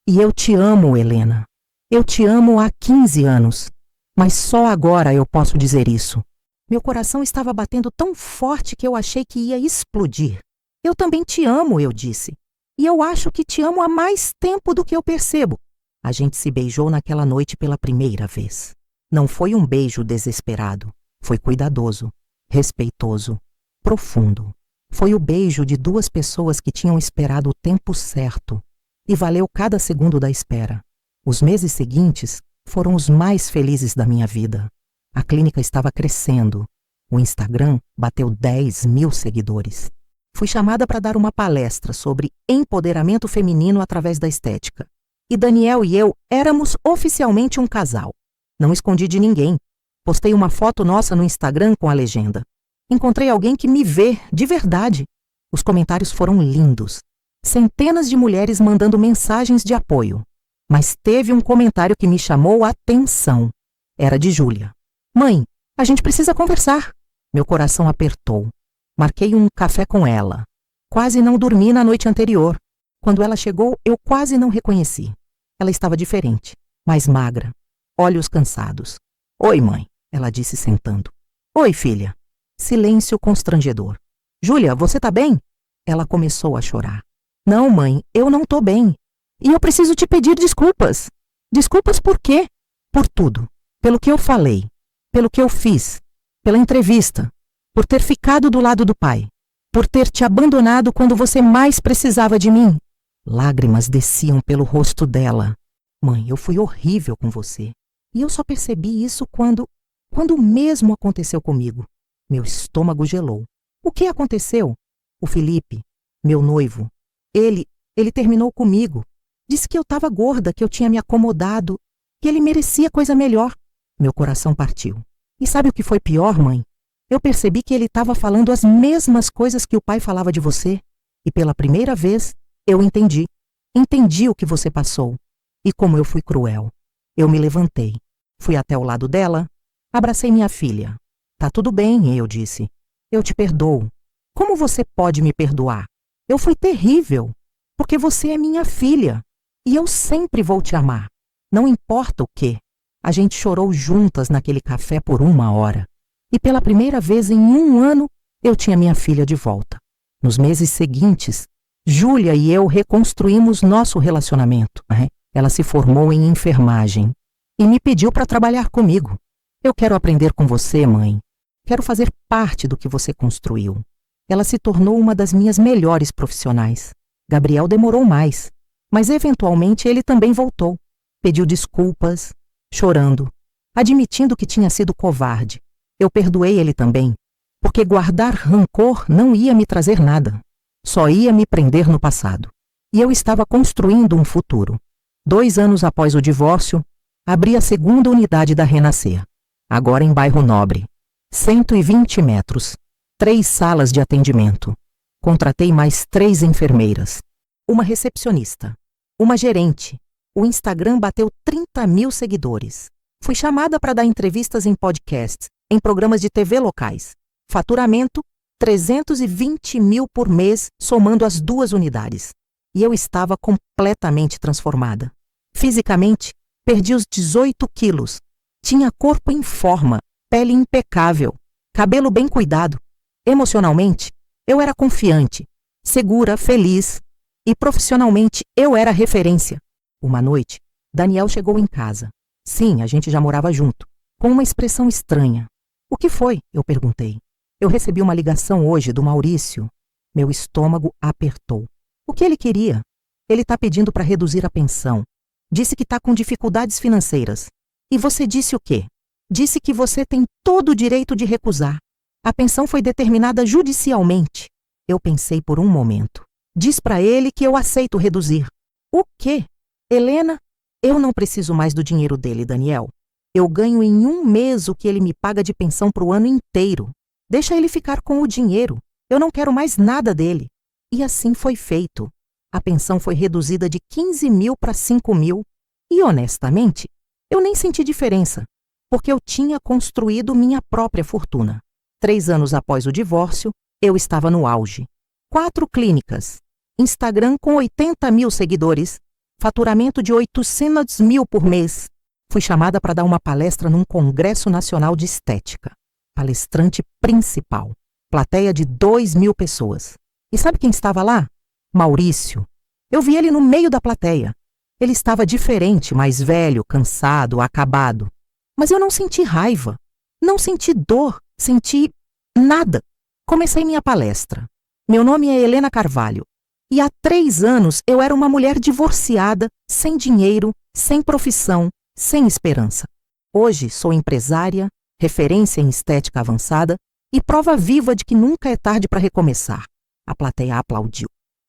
e eu te amo, Helena. Eu te amo há 15 anos, mas só agora eu posso dizer isso. Meu coração estava batendo tão forte que eu achei que ia explodir. Eu também te amo, eu disse. E eu acho que te amo há mais tempo do que eu percebo. A gente se beijou naquela noite pela primeira vez. Não foi um beijo desesperado. Foi cuidadoso, respeitoso, profundo. Foi o beijo de 2 pessoas que tinham esperado o tempo certo. e valeu cada segundo da espera. Os meses seguintes foram os mais felizes da minha vida. A clínica estava crescendo. O Instagram bateu 10.000 seguidores. Fui chamada para dar uma palestra sobre empoderamento feminino através da estética. E Daniel e eu éramos oficialmente um casal. Não escondi de ninguém. Postei uma foto nossa no Instagram com a legenda: encontrei alguém que me vê de verdade. Os comentários foram lindos. Centenas de mulheres mandando mensagens de apoio. Mas teve um comentário que me chamou a atenção. Era de Júlia. Mãe, a gente precisa conversar. Meu coração apertou. Marquei um café com ela. Quase não dormi na noite anterior. Quando ela chegou, eu quase não reconheci. Ela estava diferente, mais magra, olhos cansados. Oi, mãe, ela disse sentando. Oi, filha. Silêncio constrangedor. Júlia, você tá bem? Ela começou a chorar. Não, mãe, eu não tô bem. E eu preciso te pedir desculpas. Desculpas por quê? Por tudo. Pelo que eu falei. Pelo que eu fiz. Pela entrevista. Por ter ficado do lado do pai. Por ter te abandonado quando você mais precisava de mim. Lágrimas desciam pelo rosto dela. Mãe, eu fui horrível com você. E eu só percebi isso quando o mesmo aconteceu comigo. Meu estômago gelou. O que aconteceu? O Felipe, meu noivo, ele terminou comigo. Disse que eu estava gorda, que eu tinha me acomodado, que ele merecia coisa melhor. Meu coração partiu. E sabe o que foi pior, mãe? Eu percebi que ele estava falando as mesmas coisas que o pai falava de você. E pela primeira vez, eu entendi. Entendi o que você passou. E como eu fui cruel. Eu me levantei. Fui até o lado dela. Abracei minha filha. Tá tudo bem, eu disse. Eu te perdoo. Como você pode me perdoar? Eu fui terrível. Porque você é minha filha. E eu sempre vou te amar. Não importa o quê. A gente chorou juntas naquele café por 1 hora. E pela primeira vez em 1 ano, eu tinha minha filha de volta. Nos meses seguintes, Júlia e eu reconstruímos nosso relacionamento. Ela se formou em enfermagem e me pediu para trabalhar comigo. Eu quero aprender com você, mãe. Quero fazer parte do que você construiu. Ela se tornou uma das minhas melhores profissionais. Gabriel demorou mais, mas eventualmente ele também voltou. Pediu desculpas, chorando, admitindo que tinha sido covarde. Eu perdoei ele também, porque guardar rancor não ia me trazer nada. Só ia me prender no passado. E eu estava construindo um futuro. 2 anos após o divórcio, abri a segunda unidade da Renascer, agora em Bairro Nobre. 120 metros, 3 salas de atendimento. Contratei mais 3 enfermeiras, uma recepcionista, uma gerente. O Instagram bateu 30.000 seguidores. Fui chamada para dar entrevistas em podcasts, em programas de TV locais. Faturamento, 320 mil por mês, somando as 2 unidades. E eu estava completamente transformada. Fisicamente, perdi os 18 quilos. Tinha corpo em forma, pele impecável, cabelo bem cuidado. Emocionalmente, eu era confiante, segura, feliz. E profissionalmente, eu era referência. Uma noite, Daniel chegou em casa. Sim, a gente já morava junto, com uma expressão estranha. O que foi? Eu perguntei. Eu recebi uma ligação hoje do Maurício. Meu estômago apertou. O que ele queria? Ele está pedindo para reduzir a pensão. Disse que está com dificuldades financeiras. E você disse o quê? Disse que você tem todo o direito de recusar. A pensão foi determinada judicialmente. Eu pensei por um momento. Diz para ele que eu aceito reduzir. O quê? Helena, eu não preciso mais do dinheiro dele, Daniel. Eu ganho em 1 mês o que ele me paga de pensão para o ano inteiro. Deixa ele ficar com o dinheiro. Eu não quero mais nada dele. E assim foi feito. A pensão foi reduzida de 15 mil para 5 mil. E, honestamente, eu nem senti diferença, porque eu tinha construído minha própria fortuna. 3 anos após o divórcio, eu estava no auge. 4 clínicas. Instagram com 80 mil seguidores. Faturamento de 800 mil por mês. Fui chamada para dar uma palestra num Congresso Nacional de Estética. Palestrante principal. Plateia de 2.000 pessoas. E sabe quem estava lá? Maurício. Eu vi ele no meio da plateia. Ele estava diferente, mais velho, cansado, acabado. Mas eu não senti raiva. Não senti dor. Senti nada. Comecei minha palestra. Meu nome é Helena Carvalho. E há 3 anos eu era uma mulher divorciada, sem dinheiro, sem profissão, sem esperança. Hoje sou empresária, referência em estética avançada e prova viva de que nunca é tarde para recomeçar. A plateia aplaudiu.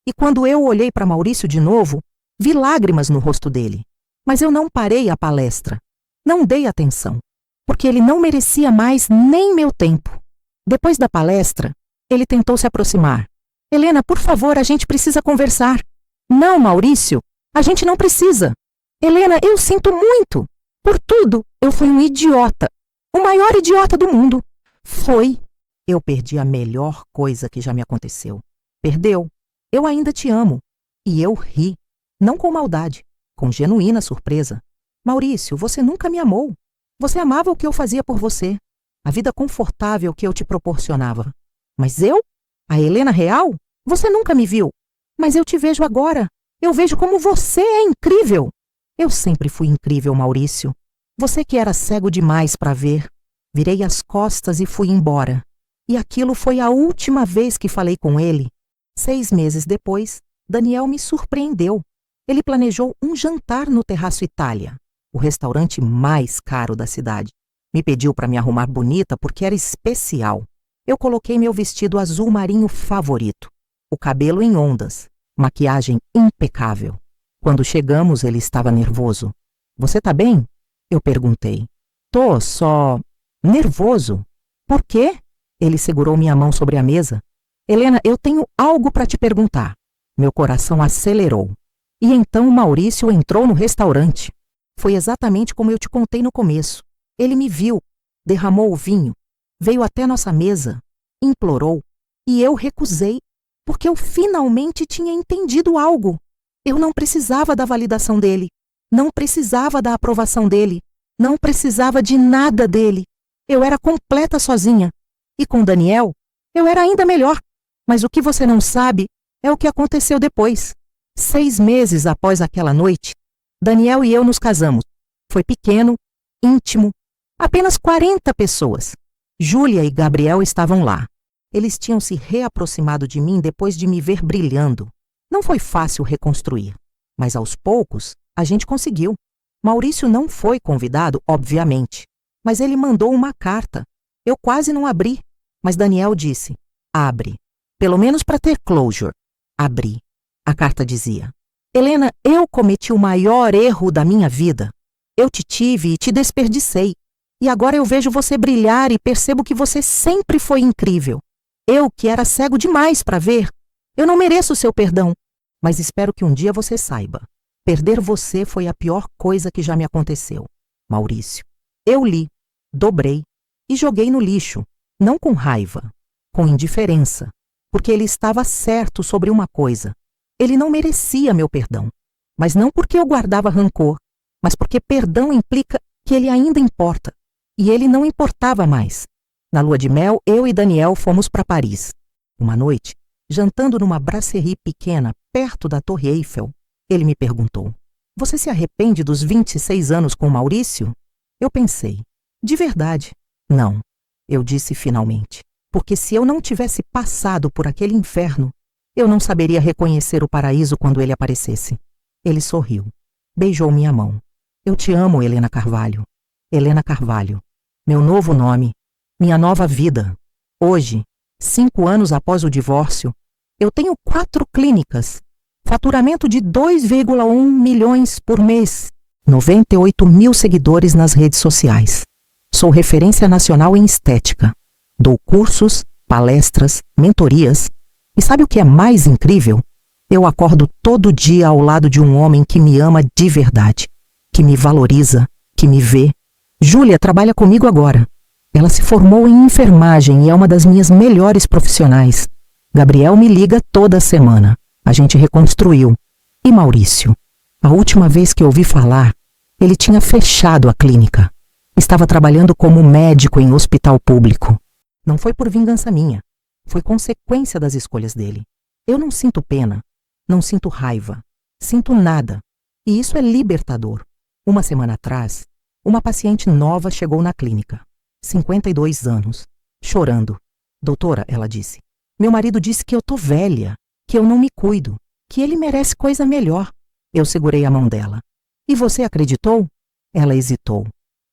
E quando eu olhei para Maurício de novo, vi lágrimas no rosto dele. Mas eu não parei a palestra. Não dei atenção, porque ele não merecia mais nem meu tempo. Depois da palestra, ele tentou se aproximar. Helena, por favor, a gente precisa conversar. Não, Maurício, a gente não precisa. Helena, eu sinto muito. Por tudo, eu fui um idiota. O maior idiota do mundo. Foi. Eu perdi a melhor coisa que já me aconteceu. Perdeu. Eu ainda te amo. E eu ri. Não com maldade, com genuína surpresa. Maurício, você nunca me amou. Você amava o que eu fazia por você. A vida confortável que eu te proporcionava. Mas eu? A Helena real? Você nunca me viu. Mas eu te vejo agora. Eu vejo como você é incrível. Eu sempre fui incrível, Maurício. Você que era cego demais para ver. Virei as costas e fui embora. E aquilo foi a última vez que falei com ele. 6 meses depois, Daniel me surpreendeu. Ele planejou um jantar no Terraço Itália, o restaurante mais caro da cidade. Me pediu para me arrumar bonita porque era especial. Eu coloquei meu vestido azul marinho favorito, o cabelo em ondas, maquiagem impecável. Quando chegamos, ele estava nervoso. Você tá bem? Eu perguntei. Tô só nervoso. Por quê? Ele segurou minha mão sobre a mesa. Helena, eu tenho algo para te perguntar. Meu coração acelerou. E então Maurício entrou no restaurante. Foi exatamente como eu te contei no começo. Ele me viu, derramou o vinho, veio até nossa mesa, implorou, e eu recusei, porque eu finalmente tinha entendido algo. Eu não precisava da validação dele, não precisava da aprovação dele, não precisava de nada dele. Eu era completa sozinha. E com Daniel, eu era ainda melhor. Mas o que você não sabe é o que aconteceu depois. 6 meses após aquela noite, Daniel e eu nos casamos. Foi pequeno, íntimo, apenas 40 pessoas. Júlia e Gabriel estavam lá. Eles tinham se reaproximado de mim depois de me ver brilhando. Não foi fácil reconstruir, mas aos poucos a gente conseguiu. Maurício não foi convidado, obviamente, mas ele mandou uma carta. Eu quase não abri, mas Daniel disse, abre, pelo menos para ter closure. Abri. A carta dizia, Helena, eu cometi o maior erro da minha vida. Eu te tive e te desperdicei. E agora eu vejo você brilhar e percebo que você sempre foi incrível. Eu, que era cego demais para ver, eu não mereço o seu perdão. Mas espero que um dia você saiba. Perder você foi a pior coisa que já me aconteceu. Maurício. Eu li, dobrei e joguei no lixo, não com raiva, com indiferença, porque ele estava certo sobre uma coisa. Ele não merecia meu perdão, mas não porque eu guardava rancor, mas porque perdão implica que ele ainda importa, e ele não importava mais. Na lua de mel, eu e Daniel fomos para Paris. Uma noite, jantando numa brasserie pequena, perto da Torre Eiffel, ele me perguntou, você se arrepende dos 26 anos com Maurício? Eu pensei, de verdade, não. Eu disse finalmente, porque se eu não tivesse passado por aquele inferno, eu não saberia reconhecer o paraíso quando ele aparecesse. Ele sorriu, beijou minha mão. Eu te amo, Helena Carvalho. Helena Carvalho, meu novo nome, minha nova vida. Hoje, 5 anos após o divórcio, eu tenho 4 clínicas, faturamento de 2,1 milhões por mês, 98 mil seguidores nas redes sociais. Sou referência nacional em estética. Dou cursos, palestras, mentorias. E sabe o que é mais incrível? Eu acordo todo dia ao lado de um homem que me ama de verdade, que me valoriza, que me vê. Júlia trabalha comigo agora. Ela se formou em enfermagem e é uma das minhas melhores profissionais. Gabriel me liga toda semana. A gente reconstruiu. E Maurício? A última vez que ouvi falar, ele tinha fechado a clínica. Estava trabalhando como médico em hospital público. Não foi por vingança minha. Foi consequência das escolhas dele. Eu não sinto pena. Não sinto raiva. Sinto nada. E isso é libertador. Uma semana atrás, uma paciente nova chegou na clínica. 52 anos. Chorando. Doutora, ela disse, meu marido disse que eu tô velha, que eu não me cuido. que ele merece coisa melhor. Eu segurei a mão dela. E você acreditou? Ela hesitou.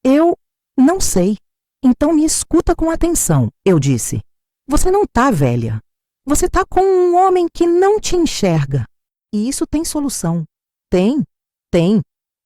Eu não sei. Então me escuta com atenção, eu disse. Você não tá velha. Você tá com um homem que não te enxerga. E isso tem solução. Tem.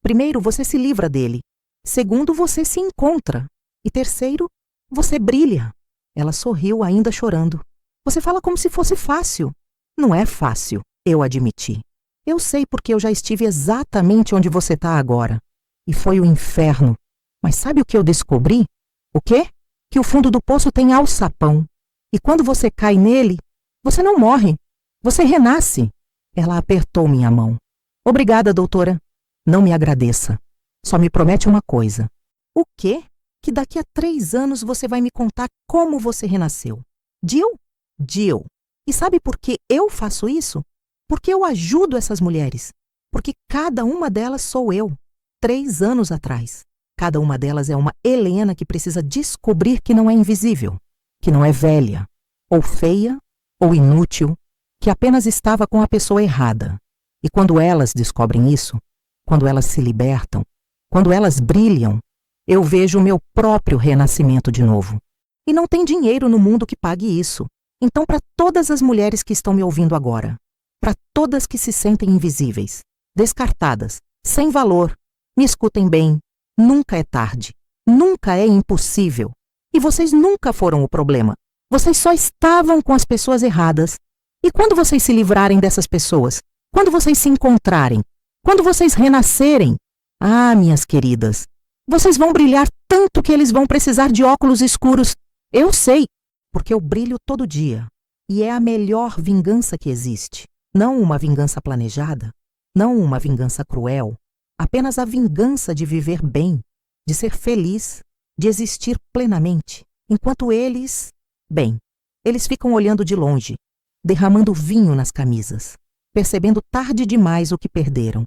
Primeiro, você se livra dele. Segundo, você se encontra. E terceiro, você brilha. Ela sorriu, ainda chorando. Você fala como se fosse fácil. Não é fácil, eu admiti. Eu sei porque eu já estive exatamente onde você está agora. E foi o inferno. Mas sabe o que eu descobri? O quê? Que o fundo do poço tem alçapão. E quando você cai nele, você não morre. Você renasce. Ela apertou minha mão. Obrigada, doutora. Não me agradeça. Só me promete uma coisa. O quê? Que daqui a 3 anos você vai me contar como você renasceu. Jill? Jill. E sabe por que eu faço isso? Porque eu ajudo essas mulheres. Porque cada uma delas sou eu. 3 anos atrás. Cada uma delas é uma Helena que precisa descobrir que não é invisível. Que não é velha. Ou feia. Ou inútil. Que apenas estava com a pessoa errada. E quando elas descobrem isso, quando elas se libertam, quando elas brilham, eu vejo o meu próprio renascimento de novo. E não tem dinheiro no mundo que pague isso. Então, para todas as mulheres que estão me ouvindo agora, para todas que se sentem invisíveis, descartadas, sem valor, me escutem bem, nunca é tarde, nunca é impossível. E vocês nunca foram o problema. Vocês só estavam com as pessoas erradas. E quando vocês se livrarem dessas pessoas, quando vocês se encontrarem, quando vocês renascerem, minhas queridas, vocês vão brilhar tanto que eles vão precisar de óculos escuros. Eu sei, porque eu brilho todo dia. E é a melhor vingança que existe. Não uma vingança planejada, não uma vingança cruel, apenas a vingança de viver bem, de ser feliz, de existir plenamente, enquanto eles ficam olhando de longe, derramando vinho nas camisas, percebendo tarde demais o que perderam.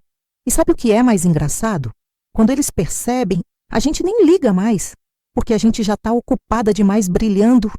E sabe o que é mais engraçado? Quando eles percebem, a gente nem liga mais, porque a gente já está ocupada demais brilhando